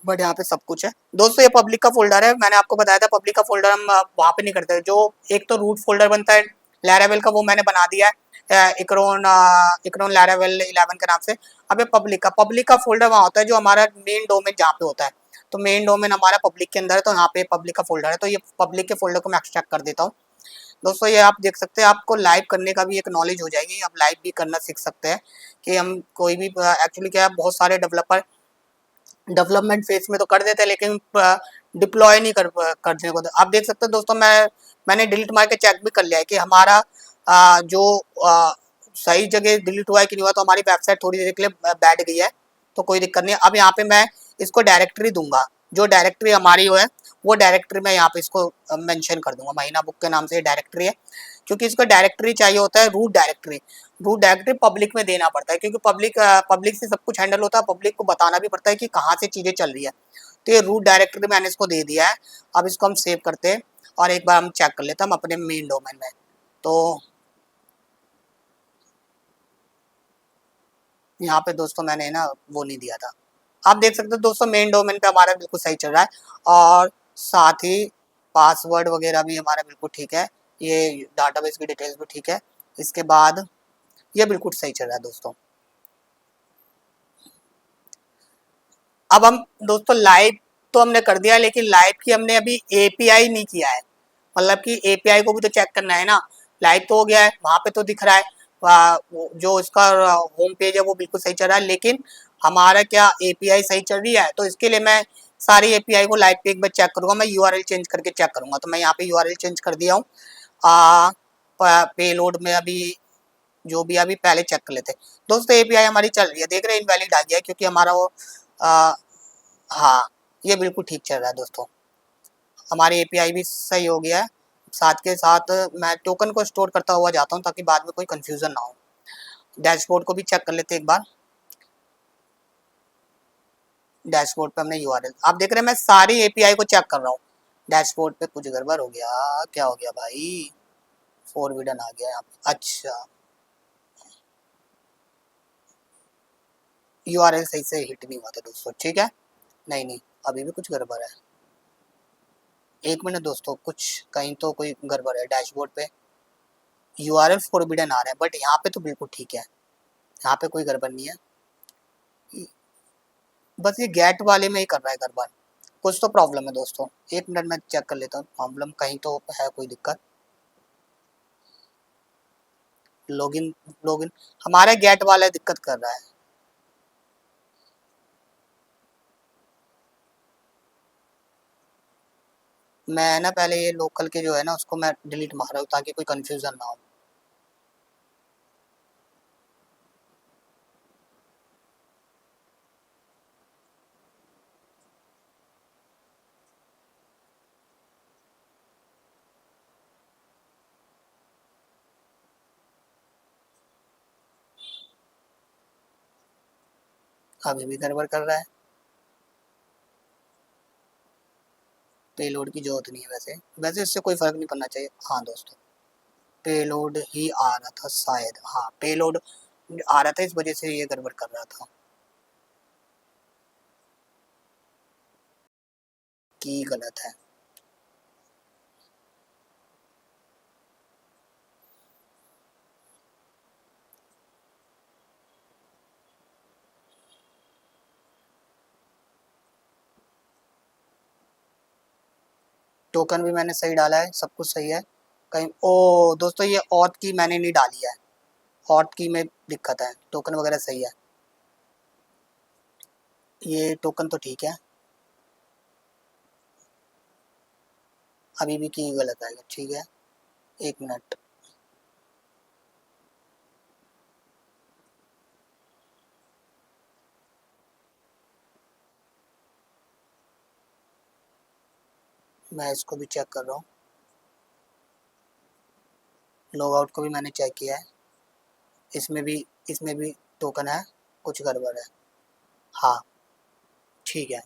बट यहाँ पे सब कुछ है दोस्तों। ये पब्लिक का फोल्डर है, मैंने आपको बताया था पब्लिक का फोल्डर हम वहाँ पे नहीं करते। जो एक तो रूट फोल्डर बनता है लैरावेल का, वो मैंने बना दिया है इक्रोन लैरावेल 11 के नाम से। अब ये पब्लिक का फोल्डर वहाँ होता है जो हमारा मेन डोमेन जहाँ पे होता है। तो मेन डोमेन हमारा पब्लिक के अंदर है, तो यहाँ पे पब्लिक का फोल्डर है। तो ये पब्लिक के फोल्डर को मैं एक्सट्रैक्ट कर देता हूँ दोस्तों। ये आप देख सकते हैं, आपको लाइव करने का भी एक नॉलेज हो जाएगी, आप लाइव भी करना सीख सकते हैं। कि हम कोई भी एक्चुअली क्या है, बहुत सारे डेवलपर डेवलपमेंट फेज में तो कर देते हैं, लेकिन डिप्लॉय नहीं करने को। आप देख सकते हैं दोस्तों, मैंने डिलीट मार के चेक भी कर लिया है कि हमारा जो सही जगह डिलीट हुआ है कि नहीं हुआ। तो हमारी वेबसाइट थोड़ी देर के लिए बैठ गई है, तो कोई दिक्कत नहीं है। अब यहाँ पे मैं इसको डायरेक्टरी दूंगा, जो डायरेक्टरी हमारी है वो डायरेक्टरी मैं यहाँ पे इसको मेंशन कर दूंगा। महीना बुक के नाम से डायरेक्टरी है, क्योंकि इसको डायरेक्टरी चाहिए होता है, रूट डायरेक्टरी पब्लिक में देना पड़ता है, क्योंकि पब्लिक से सब कुछ हैंडल होता है। पब्लिक को बताना भी पड़ता है कि कहाँ से चीज़ें चल रही है। तो ये रूट डायरेक्टरी मैंने इसको दे दिया है। अब इसको हम सेव करते हैं, और एक बार हम चेक कर लेते हैं हम अपने मेन डोमेन में। तो यहाँ पे दोस्तों मैंने ना वो नहीं दिया था। आप देख सकते हो दोस्तों, मेन डोमेन पे हमारा बिल्कुल सही चल रहा है, और साथ ही पासवर्ड वगैरह भी हमारा बिल्कुल ठीक है। ये डाटाबेस की डिटेल्स भी ठीक है। इसके बाद ये बिल्कुल सही चल रहा है दोस्तों। अब हम दोस्तों लाइव तो हमने कर दिया, लेकिन लाइव की हमने अभी API नहीं किया है। मतलब कि API को भी तो चेक करना है ना। लाइव तो हो गया है, वहाँ पे तो दिख रहा है, जो इसका होम पेज है वो बिल्कुल सही चल रहा है, लेकिन हमारा क्या API सही चल रही है। तो इसके लिए मैं सारी API को लाइव पे एक बार चेक करूँगा, मैं URL चेंज करके चेक करूँगा। तो मैं यहाँ पे URL चेंज कर दिया हूँ। पेलोड में अभी जो भी अभी पहले चेक कर लेते हैं दोस्तों। API हमारी चल रही है, देख रहे हैं, इनवैलिड आ गया है, क्योंकि हमारा वो हाँ, ये बिल्कुल ठीक चल रहा है दोस्तों। हमारी एपीआई भी सही हो गया है। साथ के साथ मैं टोकन को स्टोर करता हुआ जाता हूँ ताकि बाद में कोई कंफ्यूजन ना हो। डैशबोर्ड को भी चेक कर लेते हैं एक बार। डैशबोर्ड पे हमने यूआरएल, आप देख रहे हैं मैं सारी एपीआई को चेक कर रहा हूँ। डैशबोर्ड पे कुछ गड़बड़ हो गया, क्या हो गया भाई? फॉरबिडन आ गया यहाँ पे। अच्छा, यूआरएल सही से हिट नहीं हुआ था दोस्तों, ठीक है। नहीं नहीं, अभी भी कुछ गड़बड़ है। एक मिनट दोस्तों, कुछ कहीं तो कोई गड़बड़ है। डैशबोर्ड पे यूआरएल फॉरबिडन आ रहा है, बट यहाँ पे तो बिल्कुल ठीक है। यहाँ पे कोई गड़बड़ नहीं है, बस ये गेट वाले में ही कर रहा है गड़बड़। कुछ तो प्रॉब्लम है दोस्तों, एक मिनट में चेक कर लेता हूँ। प्रॉब्लम कहीं तो है, कोई दिक्कत। लॉगिन लॉगिन हमारा गेट वाला दिक्कत कर रहा है। मैं ना पहले ये लोकल के जो है ना उसको मैं डिलीट मार रहा हूँ ताकि कोई कंफ्यूजन ना हो। अभी भी गड़बड़ कर रहा है। पेलोड की जरूरत नहीं है वैसे, वैसे इससे कोई फर्क नहीं पड़ना चाहिए। हाँ दोस्तों, पेलोड ही आ रहा था शायद। हाँ, पेलोड आ रहा था, इस वजह से ये गड़बड़ कर रहा था। की गलत है। टोकन भी मैंने सही डाला है, सब कुछ सही है। कहीं ओ दोस्तों, ये ऑथ की मैंने नहीं डाली है। ऑथ की में दिक्कत है, टोकन वगैरह सही है। ये टोकन तो ठीक है। अभी भी की गलत आएगा, ठीक है। एक मिनट, मैं इसको भी चेक कर रहा हूँ। लॉग आउट को भी मैंने चेक किया है। इसमें भी टोकन है, कुछ गड़बड़ है। हाँ, ठीक है।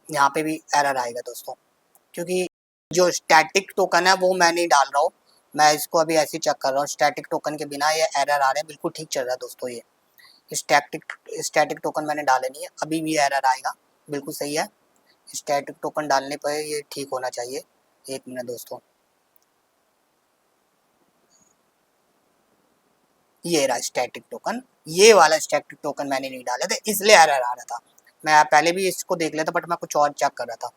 यहाँ पे भी एरर आएगा दोस्तों, क्योंकि जो स्टैटिक टोकन है वो मैं नहीं डाल रहा हूँ। मैं इसको अभी ऐसे ही चेक कर रहा हूँ। स्टैटिक टोकन के बिना ये एरर आ रहे हैं, बिल्कुल ठीक चल रहा है दोस्तों। ये स्टैटिक स्टैटिक टोकन मैंने डाले नहीं है, अभी भी एरर आएगा। बिल्कुल सही है, स्टैटिक टोकन डालने पर ये ठीक होना चाहिए। एक मिनट दोस्तों, ये रहा स्टैटिक टोकन। ये वाला स्टैटिक टोकन मैंने नहीं डाला था, इसलिए एरर आ रहा था। मैं पहले भी इसको देख लेता, बट मैं कुछ और चेक कर रहा था।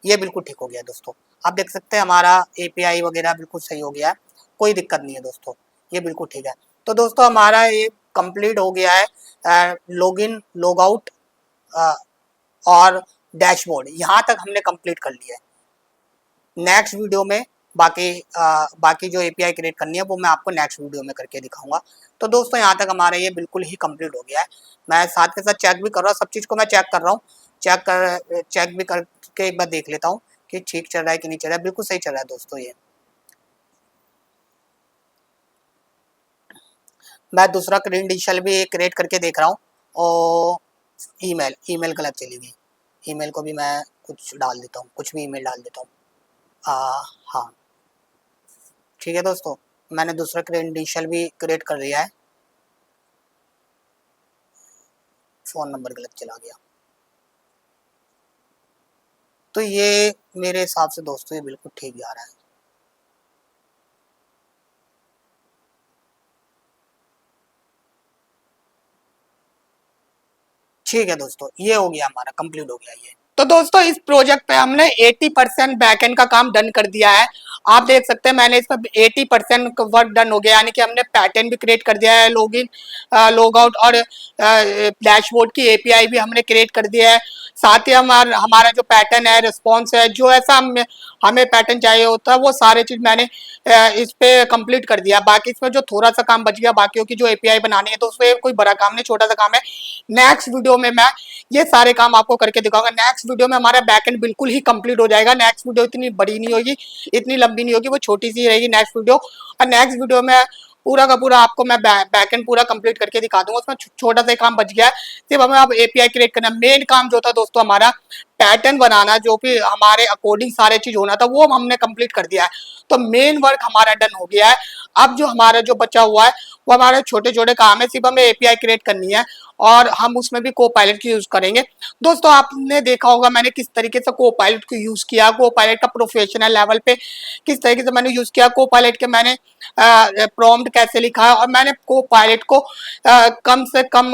ये बिल्कुल ठीक हो गया दोस्तों। आप देख सकते हैं हमारा एपीआई वगैरह बिल्कुल सही हो गया है, कोई दिक्कत नहीं है दोस्तों। ये बिल्कुल ठीक है। तो दोस्तों हमारा ये कंप्लीट हो गया है। लॉगिन, लॉग आउट और डैशबोर्ड, यहाँ तक हमने कंप्लीट कर लिया है। नेक्स्ट वीडियो में बाकी जो एपीआई क्रिएट करनी है वो मैं आपको नेक्स्ट वीडियो में करके दिखाऊंगा। तो दोस्तों यहाँ तक हमारा ये बिल्कुल ही कंप्लीट हो गया है। मैं साथ के साथ चेक भी कर रहा हूँ, सब चीज़ को मैं चेक कर रहा हूँ। चेक भी करके एक बार देख लेता हूँ कि ठीक चल रहा है कि नहीं चल रहा है। बिल्कुल सही चल रहा है दोस्तों। ये मैं दूसरा क्रेडेंशियल भी क्रिएट करके देख रहा हूँ। और ईमेल ईमेल गलत चली गई। ईमेल को भी मैं कुछ डाल देता हूँ, कुछ भी ईमेल डाल देता हूँ। हाँ, ठीक है दोस्तों, मैंने दूसरा क्रेडेंशियल भी क्रिएट कर लिया है। फ़ोन नंबर गलत चला गया। तो ये मेरे हिसाब से दोस्तों ये बिल्कुल ठीक जा रहा है। ठीक है दोस्तों, ये हो गया, हमारा कंप्लीट हो गया ये। तो दोस्तों इस प्रोजेक्ट पे हमने 80% बैकएंड का काम डन कर दिया है। आप देख सकते हैं मैंने इसमें 80% वर्क डन हो गया, यानी कि हमने पैटर्न भी क्रिएट कर दिया है, लॉगिन लॉग आउट और डैशबोर्ड की एपीआई भी हमने क्रिएट कर दिया है। साथ ही हमारा जो पैटर्न है, रिस्पॉन्स है, जो ऐसा हमें पैटर्न चाहिए होता है वो सारे चीज मैंने इस पे कंप्लीट कर दिया। बाकी इसमें जो थोड़ा सा काम बच गया, बाकियों की जो एपीआई बनानी है, तो उसमें कोई बड़ा काम नहीं, छोटा सा काम है। नेक्स्ट वीडियो में मैं ये सारे काम आपको करके दिखाऊंगा। नेक्स्ट वीडियो में हमारा बैकएंड बिल्कुल ही कंप्लीट हो जाएगा। नेक्स्ट वीडियो इतनी बड़ी नहीं होगी, इतनी लंबी नहीं होगी, वो छोटी सी रहेगी नेक्स्ट वीडियो। और नेक्स्ट वीडियो में पूरा का पूरा आपको मैं बैकएंड पूरा कंप्लीट करके दिखा दूंगा। उसमें छोटा सा काम बच गया है, सिर्फ हमें अब एपीआई क्रिएट करना। मेन काम जो था दोस्तों हमारा पैटर्न बनाना, जो भी हमारे अकॉर्डिंग सारे चीज होना था, वो हमने कंप्लीट कर दिया है। तो मेन वर्क हमारा डन हो गया है। अब जो हमारा जो बचा हुआ है वो हमारे छोटे छोटे काम है, सिर्फ हमें एपीआई क्रिएट करनी है और हम उसमें भी कोपायलट की यूज करेंगे। दोस्तों आपने देखा होगा मैंने किस तरीके से कोपायलट को यूज किया, कोपायलट का प्रोफेशनल लेवल पे किस तरीके से मैंने यूज किया, कोपायलट के मैंने प्रॉम्प्ट कैसे लिखा है, और मैंने कोपायलट को कम से कम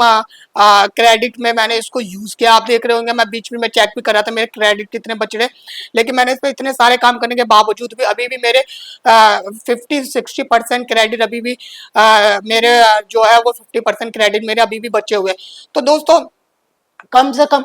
क्रेडिट में मैंने इसको यूज किया। आप देख रहे होंगे मैं बीच में मैं चेक भी कर रहा था मेरे क्रेडिट कितने बच रहे, लेकिन मैंने इस पर इतने सारे काम करने के बावजूद भी अभी भी मेरे 50-60% क्रेडिट अभी भी मेरे जो है वो 50% क्रेडिट मेरे अभी भी बचे हुए। तो दोस्तों कम से कम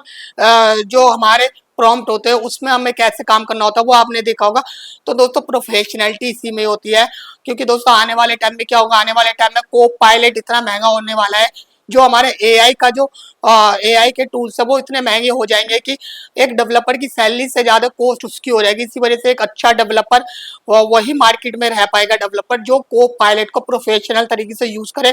जो हमारे प्रॉम्प्ट होते हैं उसमें हमें कैसे काम करना होता है वो आपने देखा होगा। तो दोस्तों प्रोफेशनलिटी इसी में होती है, क्योंकि दोस्तों आने वाले टाइम में क्या होगा, आने वाले टाइम में कोपायलट इतना महंगा होने वाला है, जो हमारे एआई का जो एआई के टूल्स है वो इतने महंगे हो जाएंगे कि एक डेवलपर की सैलरी से ज्यादा कॉस्ट उसकी हो जाएगी। इसी वजह से एक अच्छा डेवलपर वही मार्केट में रह पाएगा, डेवलपर जो कोपायलट को प्रोफेशनल तरीके से यूज करे,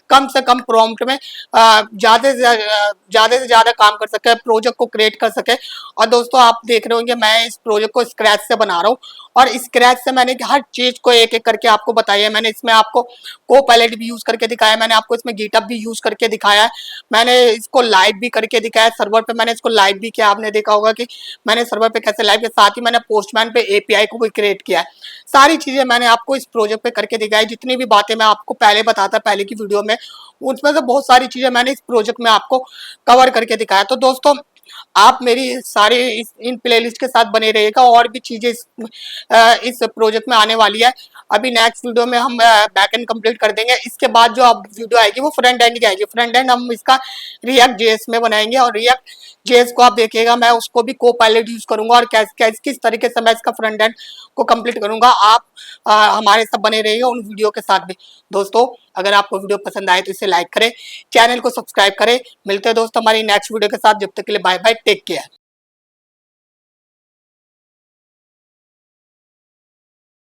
कम से कम प्रॉम्प्ट में ज्यादा से ज्यादा काम कर सके, प्रोजेक्ट को क्रिएट कर सके। और दोस्तों आप देख रहे होंगे मैं इस प्रोजेक्ट को स्क्रैच से बना रहा हूँ, और स्क्रैच से मैंने हर चीज को एक एक करके आपको बताया है। मैंने इसमें आपको कोपायलट भी यूज करके दिखाया है, मैंने आपको इसमें गिटहब भी यूज करके दिखाया है, मैंने इसको लाइव भी करके दिखाया है, सर्वर पे मैंने इसको लाइव भी किया। आपने देखा होगा कि मैंने सर्वर पे कैसे लाइव किया, साथ ही मैंने पोस्टमैन पे एपीआई को भी क्रिएट किया है। सारी चीजें मैंने आपको इस प्रोजेक्ट पे करके दिखाई। जितनी भी बातें मैं आपको पहले बताता पहले की वीडियो में, उसमें से बहुत सारी चीजें मैंने इस प्रोजेक्ट में आपको कवर करके दिखाया। तो दोस्तों आप मेरी सारे इन प्लेलिस्ट के साथ बने रहिएगा, और भी चीजें इस प्रोजेक्ट में आने वाली है। अभी नेक्स्ट वीडियो में हम बैक एंड कंप्लीट कर देंगे, इसके बाद जो अब वीडियो आएगी वो फ्रंट एंड की आएगी। फ्रंट एंड हम इसका रिएक्ट जेएस में बनाएंगे, और रिएक्ट जेएस को आप देखिएगा मैं उसको भी कोपायलट यूज करूंगा, और किस तरीके से मैं इसका फ्रंट एंड को कंप्लीट करूंगा। आप हमारे साथ बने रहिएगा उन वीडियो के साथ भी। दोस्तों अगर आपको वीडियो पसंद आए तो इसे लाइक करें, चैनल को सब्सक्राइब करें। मिलते हैं दोस्तों हमारी नेक्स्ट वीडियो के साथ, जब तक के लिए बाय बाय, टेक केयर।